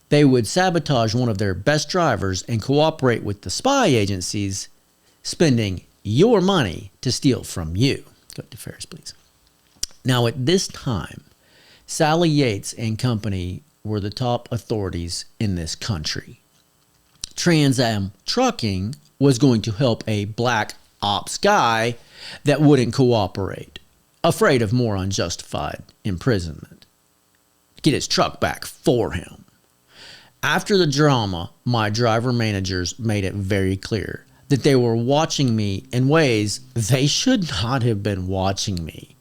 They would sabotage one of their best drivers and cooperate with the spy agencies, spending your money to steal from you. Go to Ferris, please. Now, at this time, Sally Yates and company were the top authorities in this country. Trans Am Trucking was going to help a black ops guy that wouldn't cooperate, afraid of more unjustified imprisonment, get his truck back for him. After the drama, my driver managers made it very clear that they were watching me in ways they should not have been watching me.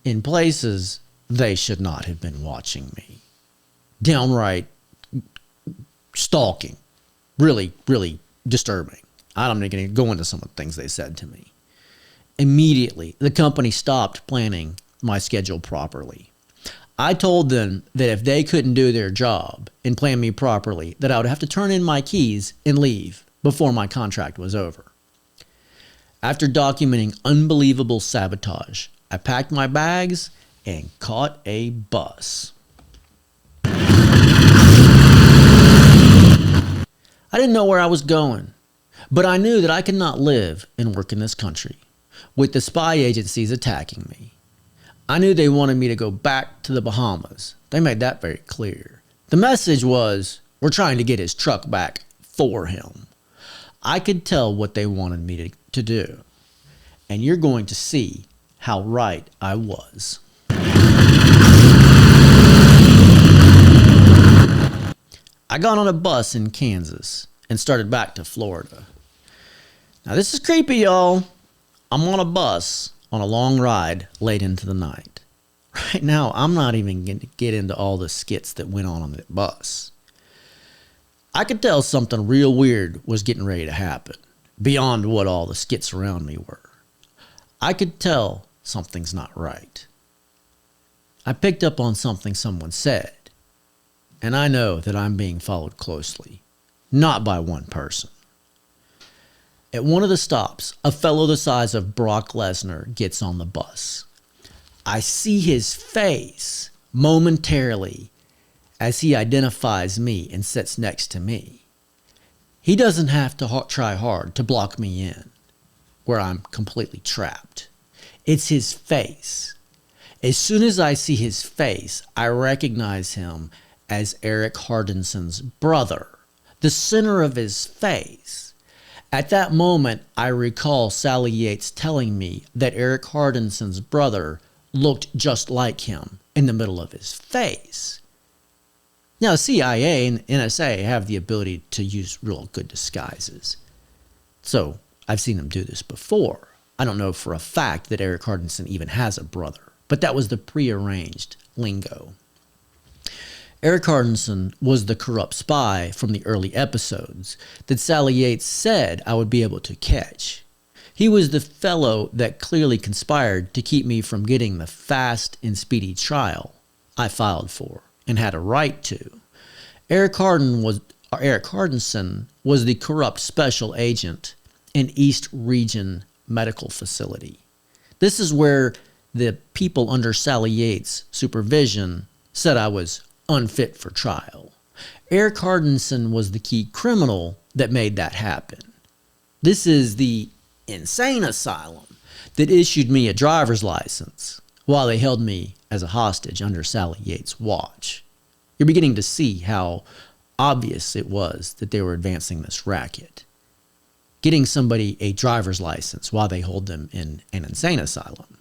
In places they should not have been watching me. Downright stalking. Really, really disturbing. I'm not going to go into some of the things they said to me. Immediately, the company stopped planning my schedule properly. I told them that if they couldn't do their job and plan me properly, that I would have to turn in my keys and leave before my contract was over. After documenting unbelievable sabotage, I packed my bags and caught a bus. I didn't know where I was going, but I knew that I could not live and work in this country with the spy agencies attacking me. I knew they wanted me to go back to the Bahamas. They made that very clear. The message was, we're trying to get his truck back for him. I could tell what they wanted me to do, and you're going to see how right I was. I got on a bus in Kansas and started back to Florida. Now this is creepy, y'all. I'm on a bus on a long ride late into the night. Right now, I'm not even going to get into all the skits that went on that bus. I could tell something real weird was getting ready to happen, beyond what all the skits around me were. I could tell something's not right. I picked up on something someone said, and I know that I'm being followed closely, not by one person. At one of the stops, a fellow the size of Brock Lesnar gets on the bus. I see his face momentarily as he identifies me and sits next to me. He doesn't have to try hard to block me in, where I'm completely trapped. It's his face. As soon as I see his face, I recognize him as Eric Hardenson's brother, the center of his face. At that moment, I recall Sally Yates telling me that Eric Hardenson's brother looked just like him in the middle of his face. Now, CIA and NSA have the ability to use real good disguises. So, I've seen them do this before. I don't know for a fact that Eric Hardenson even has a brother, but that was the prearranged lingo. Eric Hardenson was the corrupt spy from the early episodes that Sally Yates said I would be able to catch. He was the fellow that clearly conspired to keep me from getting the fast and speedy trial I filed for and had a right to. Eric Hardenson was the corrupt special agent in East Region Medical Facility. This is where the people under Sally Yates' supervision said I was unfit for trial. Eric Hardensson was the key criminal that made that happen. This is the insane asylum that issued me a driver's license while they held me as a hostage under Sally Yates' watch. You're beginning to see how obvious it was that they were advancing this racket. Getting somebody a driver's license while they hold them in an insane asylum.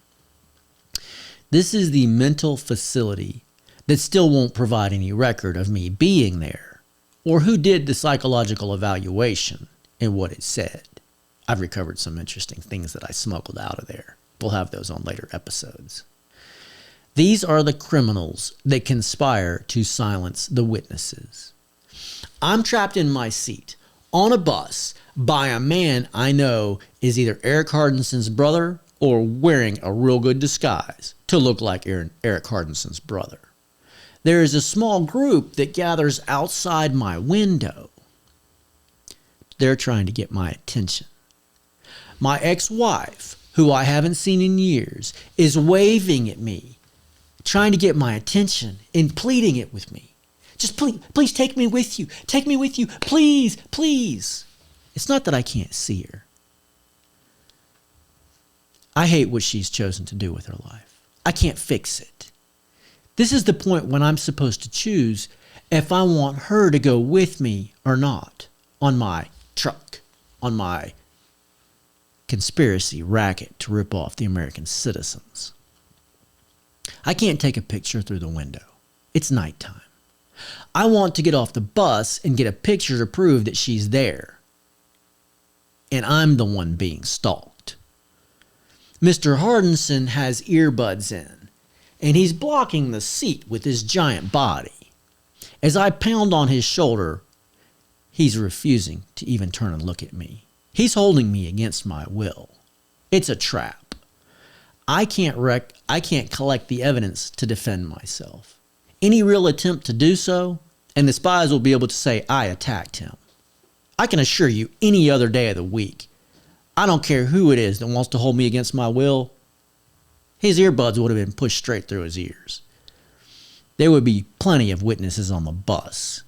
This is the mental facility that still won't provide any record of me being there or who did the psychological evaluation and what it said. I've recovered some interesting things that I smuggled out of there. We'll have those on later episodes. These are the criminals that conspire to silence the witnesses. I'm trapped in my seat on a bus by a man I know is either Eric Hardenson's brother or wearing a real good disguise to look like Eric Hardenson's brother. There is a small group that gathers outside my window. They're trying to get my attention. My ex-wife, who I haven't seen in years, is waving at me, trying to get my attention and pleading it with me. Just please take me with you. Take me with you. Please, please. It's not that I can't see her. I hate what she's chosen to do with her life. I can't fix it. This is the point when I'm supposed to choose if I want her to go with me or not on my truck, on my conspiracy racket to rip off the American citizens. I can't take a picture through the window. It's nighttime. I want to get off the bus and get a picture to prove that she's there. And I'm the one being stalked. Mr. Hardenson has earbuds in, and he's blocking the seat with his giant body. As I pound on his shoulder, he's refusing to even turn and look at me. He's holding me against my will. It's a trap. I can't collect the evidence to defend myself. Any real attempt to do so, and the spies will be able to say I attacked him. I can assure you, any other day of the week, I don't care who it is that wants to hold me against my will, his earbuds would have been pushed straight through his ears. There would be plenty of witnesses on the bus.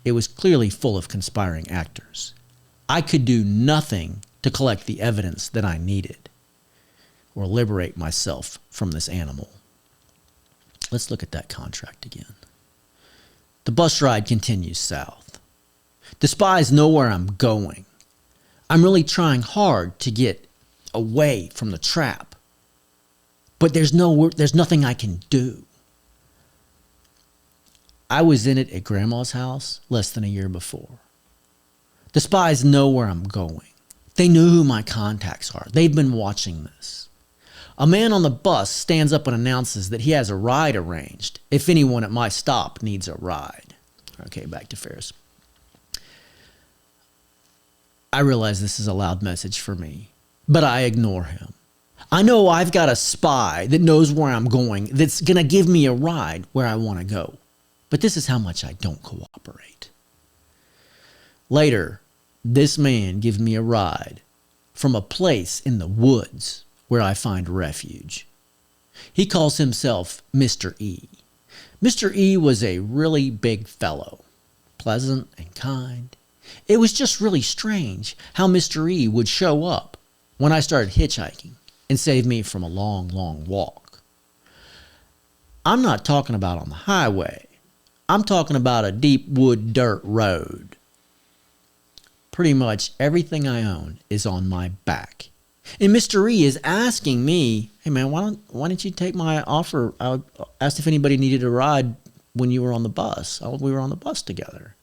It was clearly full of conspiring actors. I could do nothing to collect the evidence that I needed or liberate myself from this animal. Let's look at that contract again. The bus ride continues south. The spies know where I'm going. I'm really trying hard to get away from the trap. But there's nothing I can do. I was in it at Grandma's house less than a year before. The spies know where I'm going. They know who my contacts are. They've been watching this. A man on the bus stands up and announces that he has a ride arranged if anyone at my stop needs a ride. Okay, back to Ferris. I realize this is a loud message for me, but I ignore him. I know I've got a spy that knows where I'm going that's going to give me a ride where I want to go. But this is how much I don't cooperate. Later, This man gives me a ride from a place in the woods where I find refuge. He calls himself Mr. E. Mr. E was a really big fellow, pleasant and kind. It was just really strange how Mr. E would show up when I started hitchhiking and save me from a long, long walk. I'm not talking about on the highway. I'm talking about a deep wood dirt road. Pretty much everything I own is on my back. And Mr. E is asking me, hey man, why don't you take my offer? I asked if anybody needed a ride when you were on the bus. We were on the bus together.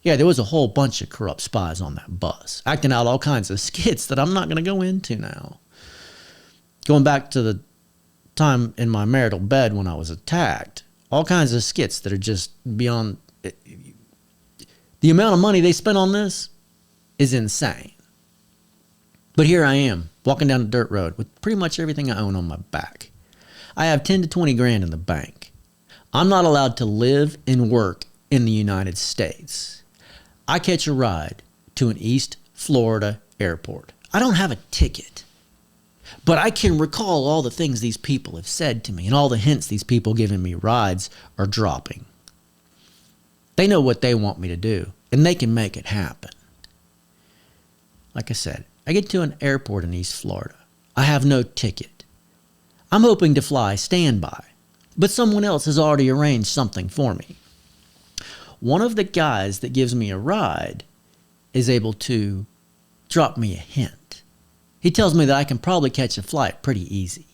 Yeah, there was a whole bunch of corrupt spies on that bus, acting out all kinds of skits that I'm not going to go into now. Going back to the time in my marital bed when I was attacked, all kinds of skits that are just beyond... The amount of money they spent on this is insane. But here I am, walking down a dirt road with pretty much everything I own on my back. I have 10 to 20 grand in the bank. I'm not allowed to live and work in the United States. I catch a ride to an East Florida airport. I don't have a ticket, but I can recall all the things these people have said to me and all the hints these people giving me rides are dropping. They know what they want me to do, and they can make it happen. Like I said, I get to an airport in East Florida. I have no ticket. I'm hoping to fly standby, but someone else has already arranged something for me. One of the guys that gives me a ride is able to drop me a hint. He tells me that I can probably catch a flight pretty easy.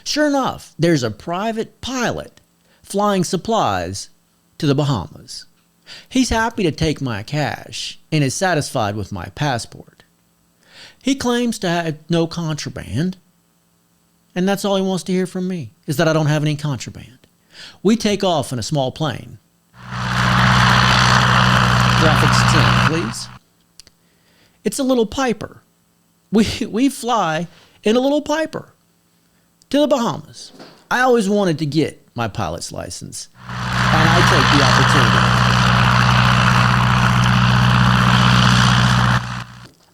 Sure enough, there's a private pilot flying supplies to the Bahamas. He's happy to take my cash and is satisfied with my passport. He claims to have no contraband, and that's all he wants to hear from me, is that I don't have any contraband. We take off in a small plane. Graphics 10, please. It's a little Piper. We fly in a little Piper to the Bahamas. I always wanted to get my pilot's license, and I take the opportunity.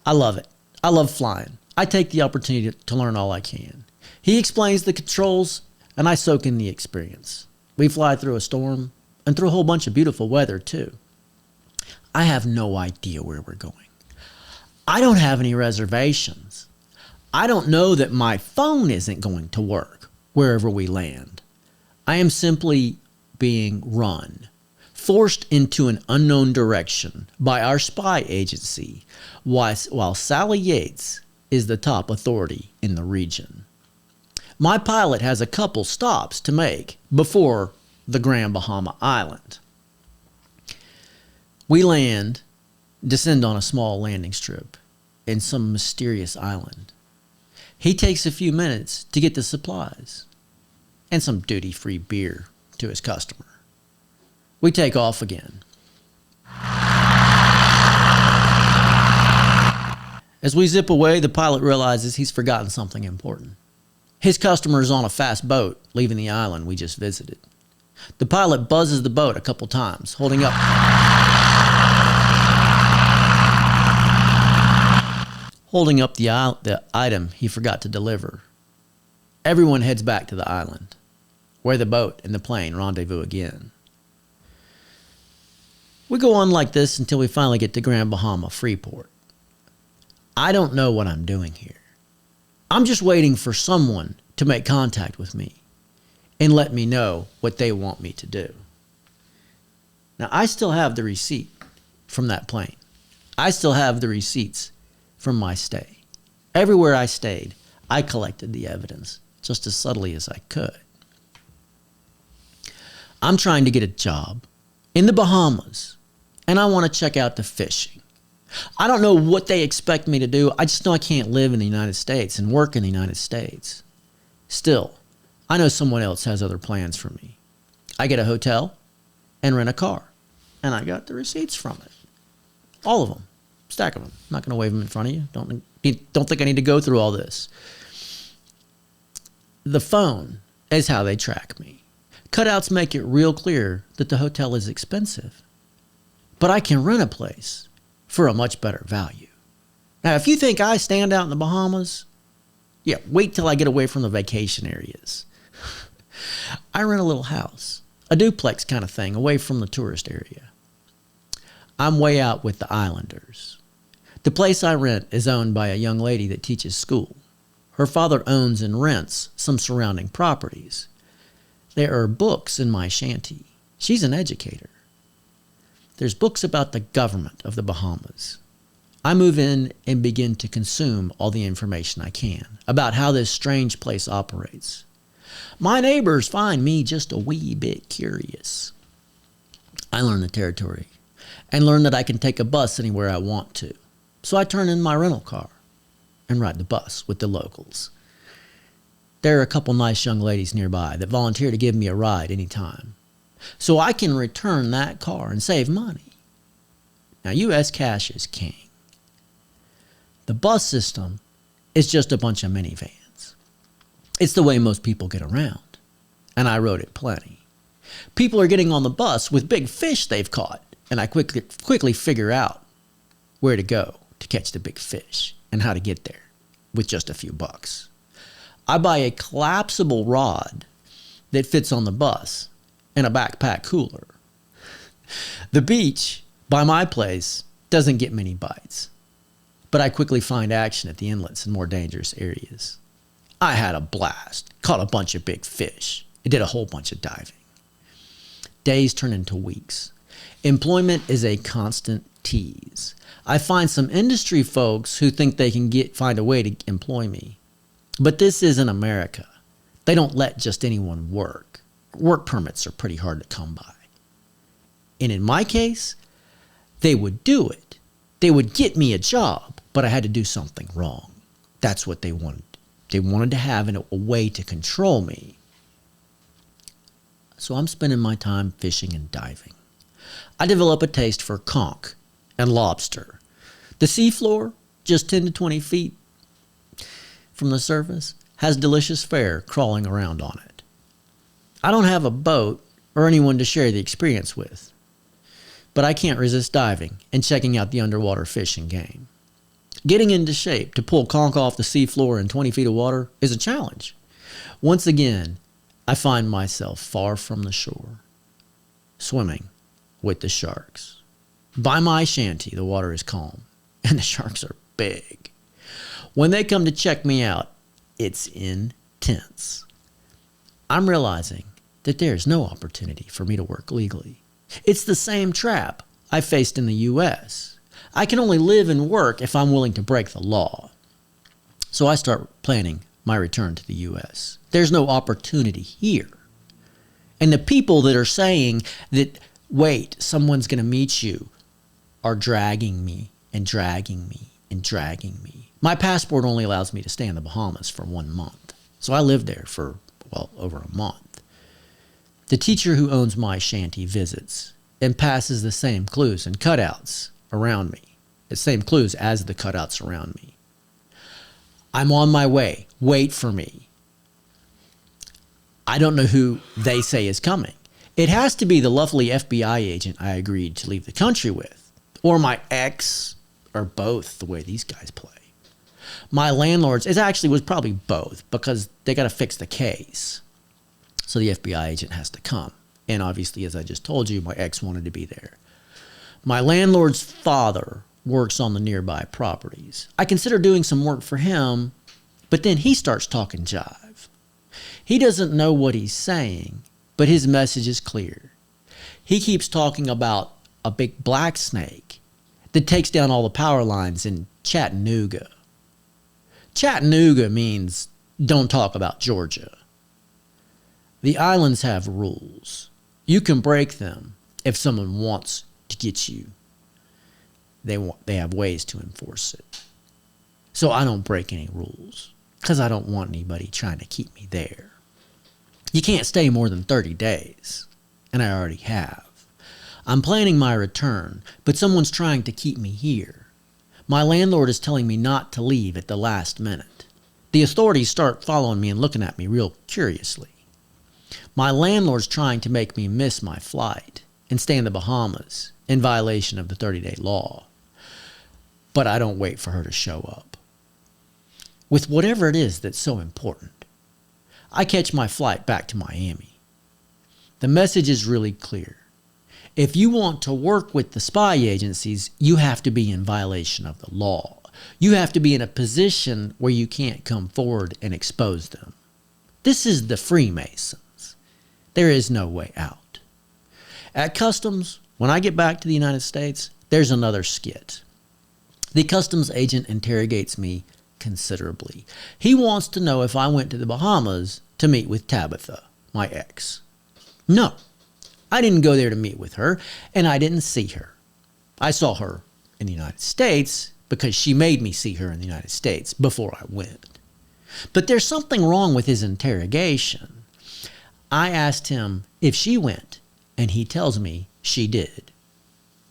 I love it. I love flying. I take the opportunity to learn all I can. He explains the controls, and I soak in the experience. We fly through a storm and through a whole bunch of beautiful weather, too. I have no idea where we're going. I don't have any reservations. I don't know that my phone isn't going to work wherever we land. I am simply being run, forced into an unknown direction by our spy agency, while Sally Yates is the top authority in the region. My pilot has a couple stops to make before the Grand Bahama Island. We descend on a small landing strip in some mysterious island. He takes a few minutes to get the supplies and some duty-free beer to his customer. We take off again. As we zip away, the pilot realizes he's forgotten something important. His customer is on a fast boat leaving the island we just visited. The pilot buzzes the boat a couple times, holding up the item he forgot to deliver. Everyone heads back to the island, where the boat and the plane rendezvous again. We go on like this until we finally get to Grand Bahama Freeport. I don't know what I'm doing here. I'm just waiting for someone to make contact with me and let me know what they want me to do. Now, I still have the receipt from that plane. I still have the receipts from my stay. Everywhere I stayed, I collected the evidence just as subtly as I could. I'm trying to get a job in the Bahamas, and I want to check out the fishing. I don't know what they expect me to do. I just know I can't live in the United States and work in the United States. Still, I know someone else has other plans for me. I get a hotel and rent a car, and I got the receipts from it. All of them. Stack of them. I'm not going to wave them in front of you. Don't think I need to go through all this. The phone is how they track me. Cutouts make it real clear that the hotel is expensive. But I can rent a place for a much better value. Now, if you think I stand out in the Bahamas, yeah, wait till I get away from the vacation areas. I rent a little house, a duplex kind of thing, away from the tourist area. I'm way out with the islanders. The place I rent is owned by a young lady that teaches school. Her father owns and rents some surrounding properties. There are books in my shanty. She's an educator. There's books about the government of the Bahamas. I move in and begin to consume all the information I can about how this strange place operates. My neighbors find me just a wee bit curious. I learn the territory and learn that I can take a bus anywhere I want to. So I turn in my rental car and ride the bus with the locals. There are a couple nice young ladies nearby that volunteer to give me a ride anytime. So I can return that car and save money. Now, U.S. cash is king. The bus system is just a bunch of minivans. It's the way most people get around, and I rode it plenty. People are getting on the bus with big fish they've caught, and I quickly figure out where to go to catch the big fish and how to get there with just a few bucks. I buy a collapsible rod that fits on the bus and a backpack cooler. The beach by my place doesn't get many bites, but I quickly find action at the inlets and more dangerous areas. I had a blast, caught a bunch of big fish, and did a whole bunch of diving. Days turn into weeks. Employment is a constant tease. I find some industry folks who think they can find a way to employ me. But this isn't America. They don't let just anyone work. Work permits are pretty hard to come by. And in my case, they would do it. They would get me a job, but I had to do something wrong. That's what they wanted. They wanted to have a way to control me. So I'm spending my time fishing and diving. I develop a taste for conch and lobster. The seafloor, just 10 to 20 feet from the surface, has delicious fare crawling around on it. I don't have a boat or anyone to share the experience with, but I can't resist diving and checking out the underwater fish and game. Getting into shape to pull conch off the seafloor in 20 feet of water is a challenge. Once again, I find myself far from the shore, swimming with the sharks. By my shanty, the water is calm, and the sharks are big. When they come to check me out, it's intense. I'm realizing that there's no opportunity for me to work legally. It's the same trap I faced in the U.S. I can only live and work if I'm willing to break the law. So I start planning my return to the U.S. There's no opportunity here. And the people that are saying that, wait, someone's going to meet you, are dragging me and dragging me and dragging me. My passport only allows me to stay in the Bahamas for 1 month. So I lived there for, over a month. The teacher who owns my shanty visits and passes the same clues and cutouts around me, the same clues as the cutouts around me. I'm on my way. Wait for me. I don't know who they say is coming. It has to be the lovely FBI agent I agreed to leave the country with, or my ex, or both, the way these guys play. My landlords, was probably both, because they got to fix the case. So the FBI agent has to come. And obviously, as I just told you, my ex wanted to be there. My landlord's father works on the nearby properties. I consider doing some work for him, but then he starts talking jive. He doesn't know what he's saying, but his message is clear. He keeps talking about a big black snake that takes down all the power lines in Chattanooga. Chattanooga means don't talk about Georgia. The islands have rules. You can break them if someone wants to get you. They have ways to enforce it. So I don't break any rules because I don't want anybody trying to keep me there. You can't stay more than 30 days, and I already have. I'm planning my return, but someone's trying to keep me here. My landlord is telling me not to leave at the last minute. The authorities start following me and looking at me real curiously. My landlord's trying to make me miss my flight and stay in the Bahamas in violation of the 30-day law. but I don't wait for her to show up. With whatever it is that's so important, I catch my flight back to Miami. The message is really clear. If you want to work with the spy agencies, you have to be in violation of the law. You have to be in a position where you can't come forward and expose them. This is the Freemasons. There is no way out. At Customs, when I get back to the United States, there's another skit. The customs agent interrogates me considerably. He wants to know if I went to the Bahamas to meet with Tabitha, my ex. No, I didn't go there to meet with her, and I didn't see her. I saw her in the United States because she made me see her in the United States before I went. But there's something wrong with his interrogation. I asked him if she went, and he tells me she did.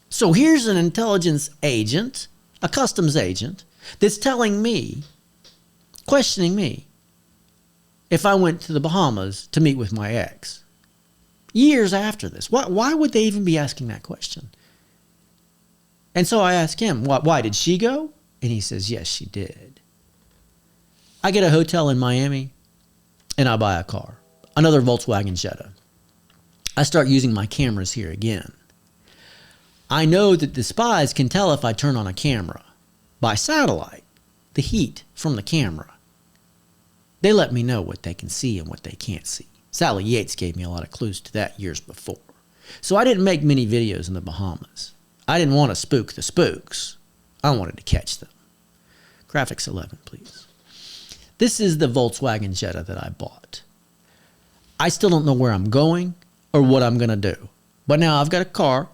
So here's an intelligence agent, a customs agent, that's telling me, questioning me, if I went to the Bahamas to meet with my ex. Years after this. Why would they even be asking that question? And so I asked him, why did she go? And he says, yes, she did. I get a hotel in Miami, and I buy a car, another Volkswagen Jetta. I start using my cameras here again. I know that the spies can tell if I turn on a camera by satellite, the heat from the camera. They let me know what they can see and what they can't see. Sally Yates gave me a lot of clues to that years before. So I didn't make many videos in the Bahamas. I didn't want to spook the spooks. I wanted to catch them. Graphics 11, please. This is the Volkswagen Jetta that I bought. I still don't know where I'm going or what I'm going to do. But now I've got a car,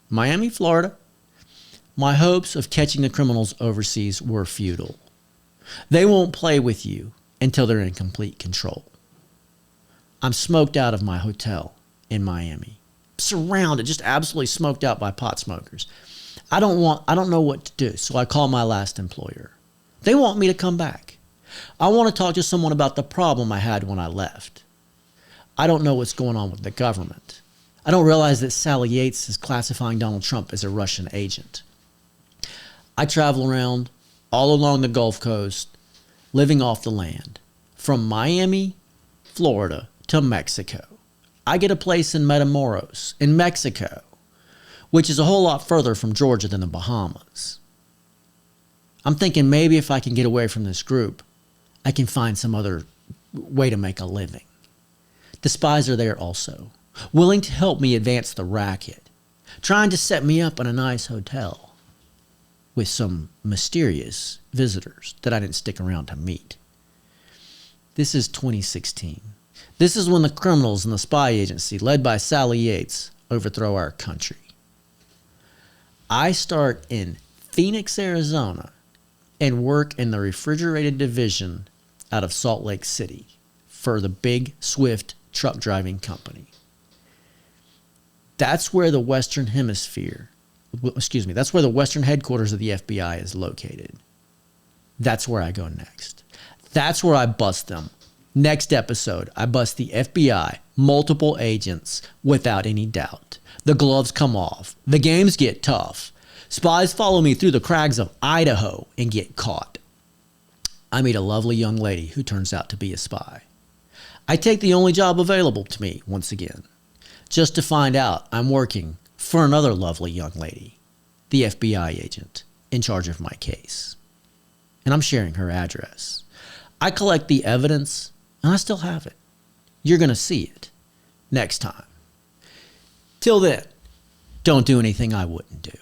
Miami, Florida. My hopes of catching the criminals overseas were futile. They won't play with you until they're in complete control. I'm smoked out of my hotel in Miami, surrounded, just absolutely smoked out by pot smokers. I don't know what to do, so I call my last employer. They want me to come back. I want to talk to someone about the problem I had when I left. I don't know what's going on with the government. I don't realize that Sally Yates is classifying Donald Trump as a Russian agent. I travel around all along the Gulf Coast, living off the land, from Miami, Florida, to Mexico. I get a place in Matamoros, in Mexico, which is a whole lot further from Georgia than the Bahamas. I'm thinking maybe if I can get away from this group, I can find some other way to make a living. The spies are there also, willing to help me advance the racket, trying to set me up in a nice hotel with some mysterious visitors that I didn't stick around to meet. This is 2016. This is when the criminals and the spy agency, led by Sally Yates, overthrow our country. I start in Phoenix, Arizona, and work in the refrigerated division out of Salt Lake City for the big Swift truck driving company. That's where the Western Hemisphere, that's where the Western headquarters of the FBI is located. That's where I go next. That's where I bust them. Next episode, I bust the FBI, multiple agents, without any doubt. The gloves come off. The games get tough. Spies follow me through the crags of Idaho and get caught. I meet a lovely young lady who turns out to be a spy. I take the only job available to me once again, just to find out I'm working for another lovely young lady, the FBI agent in charge of my case. And I'm sharing her address. I collect the evidence, and I still have it. You're going to see it next time. Till then, don't do anything I wouldn't do.